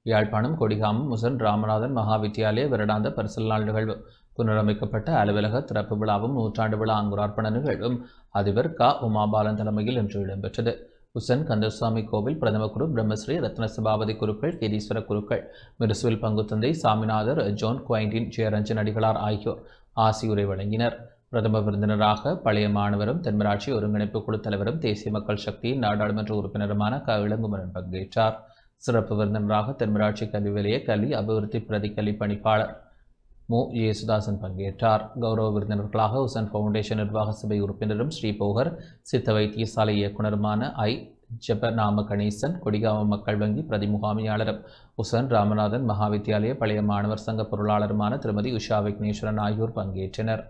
யாழ்ப்பாணம் கொடிகாமம் முசன் ராமநாதன் மகாவித்தியாலய வருடாந்த பரிசல் நாள் நிகழ்வு புனரமைக்கப்பட்ட அலுவலக திறப்பு விழாவும் நூற்றாண்டு விழா அங்குரார்ப்பண நிகழ்வும் அதிபர் க. உமாபாலன் தலைமையில் இன்று இடம்பெற்றது. உசன் கந்தசாமி கோவில் பிரதம குரு பிரம்மஸ்ரீ ரத்ன சபாபதி குருக்கள் கேதீஸ்வர குருக்கள் மிருசுவில் பங்குத்தந்தை சாமிநாதர் ஜோன் குவைண்டின் ஜெயரஞ்சன் அடிகளார் ஆகியோர் ஆசியுரை வழங்கினர். பிரதம விருந்தினராக பழைய மாணவரும் தென்மராட்சி ஒருங்கிணைப்பு குழு தலைவரும் தேசிய மக்கள் சக்தியின் நாடாளுமன்ற உறுப்பினருமான க இளங்குமரன் பங்கேற்றார். சிறப்பு விருந்தினராக தென்மராட்சி கல்வி வலய கல்வி அபிவிருத்தி பிரதி கல்வி பணிப்பாளர் மு ஏசுதாசன் பங்கேற்றார். கௌரவ விருந்தினர்களாக உசன் ஃபவுண்டேஷன் நிர்வாக சபை உறுப்பினரும் ஸ்ரீபோகர் சித்த வைத்தியசாலை இயக்குநருமான ஜெபநாம கணேசன், கொடிகாம மக்கள் வங்கி பிரதி முகாமியாளரும் உசன் ராமநாதன் மகாவித்தியாலய பழைய மாணவர் சங்க பொருளாளருமான திருமதி உஷா விக்னேஸ்வரன் ஆகியோர் பங்கேற்றனர்.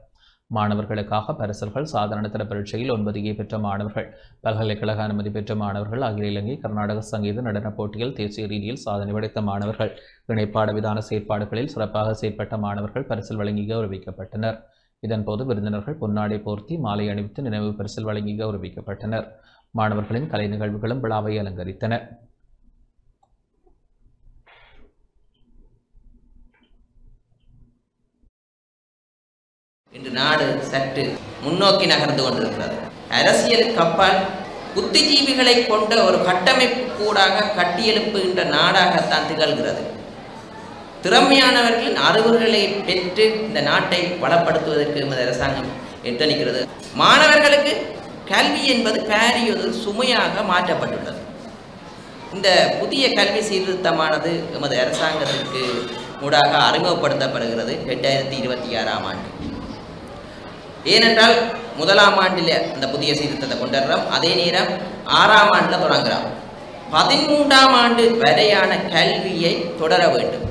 மாணவர்களுக்காக பரிசல்கள், சாதாரண பரீட்சையில் 9A பெற்ற மாணவர்கள், பல்கலைக்கழக அனுமதி பெற்ற மாணவர்கள், அகில இலங்கை கர்நாடக சங்கீத நடன போட்டியில் தேசிய ரீதியில் சாதனை படைத்த மாணவர்கள், இணைப்பாட விதான செயற்பாடுகளில் சிறப்பாக செயற்பட்ட மாணவர்கள் பரிசில் வழங்கி கௌரவிக்கப்பட்டனர். இதன்போது விருந்தினர்கள் பொன்னாடை போர்த்தி மாலை அணிவித்து நினைவு பரிசில் வழங்கி கௌரவிக்கப்பட்டனர். மாணவர்களின் கலை நிகழ்வுகளும் விழாவை அலங்கரித்தன. இன்று நாடு சற்று முன்னோக்கி நகர்ந்து கொண்டிருக்கிறது. அரசியலுக்கு அப்பால் புத்திஜீவிகளை கொண்ட ஒரு கட்டமைப்பு கூடாக கட்டியெழுப்புகின்ற நாடாகத்தான் திகழ்கிறது. திறமையானவர்களின் அறிவுகளை பெற்று இந்த நாட்டை வளப்படுத்துவதற்கு எமது அரசாங்கம் எத்தனிக்கிறது. மாணவர்களுக்கு கல்வி என்பது பாரியொரு சுமையாக மாற்றப்பட்டுள்ளது. இந்த புதிய கல்வி சீர்திருத்தமானது எமது அரசாங்கத்திற்கு ஊடாக அறிமுகப்படுத்தப்படுகிறது 2026ஆம் ஆண்டு. ஏனென்றால் 1ஆம் ஆண்டில் அந்த புதிய சீர்திருத்தத்தை கொண்டு வர்றோம். அதே நேரம் 6ஆம் ஆண்டில் தொடங்குகிறோம். 13ஆம் ஆண்டு வரையான கல்வியை தொடர வேண்டும்.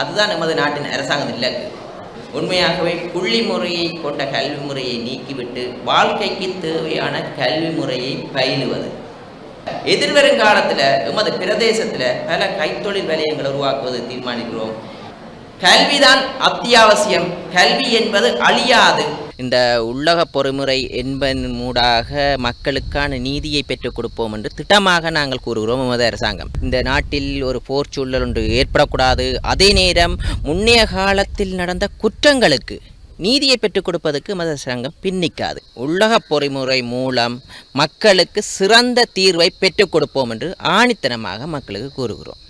அதுதான் நமது நாட்டின் அரசாங்கத்தின் இலக்கு. உண்மையாகவே புள்ளி முறையை கொண்ட கல்வி முறையை நீக்கிவிட்டு வாழ்க்கைக்கு தேவையான கல்வி முறையை பயிலுவது. எதிர்வருங்காலத்தில் எமது பிரதேசத்தில் பல கைத்தொழில் வலயங்களை உருவாக்குவது தீர்மானிக்கிறோம். கல்விதான் அத்தியாவசியம். கல்வி என்பது அழியாது. இந்த உள்ளக பொறுமுறை என்பதன் மூடாக மக்களுக்கான நீதியை பெற்றுக் கொடுப்போம் என்று திட்டமாக நாங்கள் கூறுகிறோம். எமது அரசாங்கம் இந்த நாட்டில் ஒரு போர் சூழல் ஒன்று ஏற்படக்கூடாது. அதே நேரம் முன்னைய காலத்தில் நடந்த குற்றங்களுக்கு நீதியை பெற்றுக் கொடுப்பதற்கு எமது அரசாங்கம் பின்னிக்காது. உள்ளக பொறிமுறை மூலம் மக்களுக்கு சிறந்த தீர்வை பெற்றுக் கொடுப்போம் என்று ஆணித்தனமாக மக்களுக்கு கூறுகிறோம்.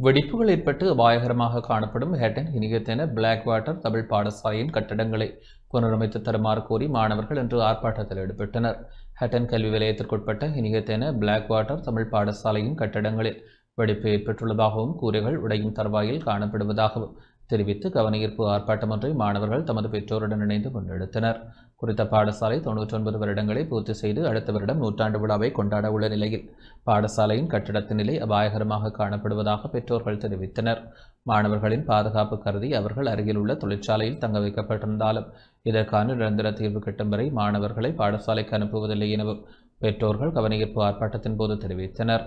வெடிப்புகள் ஏற்பட்டு அபாயகரமாக காணப்படும் ஹெட்டன் இனிகத்தென பிளாக் வாட்டர் தமிழ் பாடசாலையின் கட்டடங்களை புனரமைத்து தருமாறு கோரி மாணவர்கள் இன்று ஆர்ப்பாட்டத்தில் ஈடுபட்டனர். ஹெட்டன் கல்வி வலயத்திற்குட்பட்ட இனிகத்தென பிளாக் வாட்டர் தமிழ் பாடசாலையின் கட்டடங்களில் வெடிப்பு ஏற்பட்டுள்ளதாகவும் கூரைகள் உடையும் தருவாயில் காணப்படுவதாகவும் தெரிவித்து கவனஈர்ப்பு ஆர்ப்பாட்டம் ஒன்றை மாணவர்கள் தமது பெற்றோருடன் இணைந்து முன்னெடுத்தனர். குறித்த பாடசாலை 99 வருடங்களை பூர்த்தி செய்து அடுத்த வருடம் 100ஆண்டு விழாவை கொண்டாட உள்ள நிலையில் பாடசாலையின் கட்டிடத்தின் நிலை அபாயகரமாக காணப்படுவதாக பெற்றோர்கள் தெரிவித்தனர். மாணவர்களின் பாதுகாப்பு கருதி அவர்கள் அருகில் உள்ள தொழிற்சாலையில் தங்க வைக்கப்பட்டிருந்தாலும் இதற்கான நிரந்தர தீர்வு கிட்டும் வரை மாணவர்களை பாடசாலைக்கு அனுப்புவதில்லை எனவும் பெற்றோர்கள் கவனஈர்ப்பு ஆர்ப்பாட்டத்தின் போது தெரிவித்தனர்.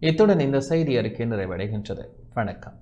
இத்துடன் இந்த செய்தி அறிக்கை நிறைவடைகின்றது. வணக்கம்.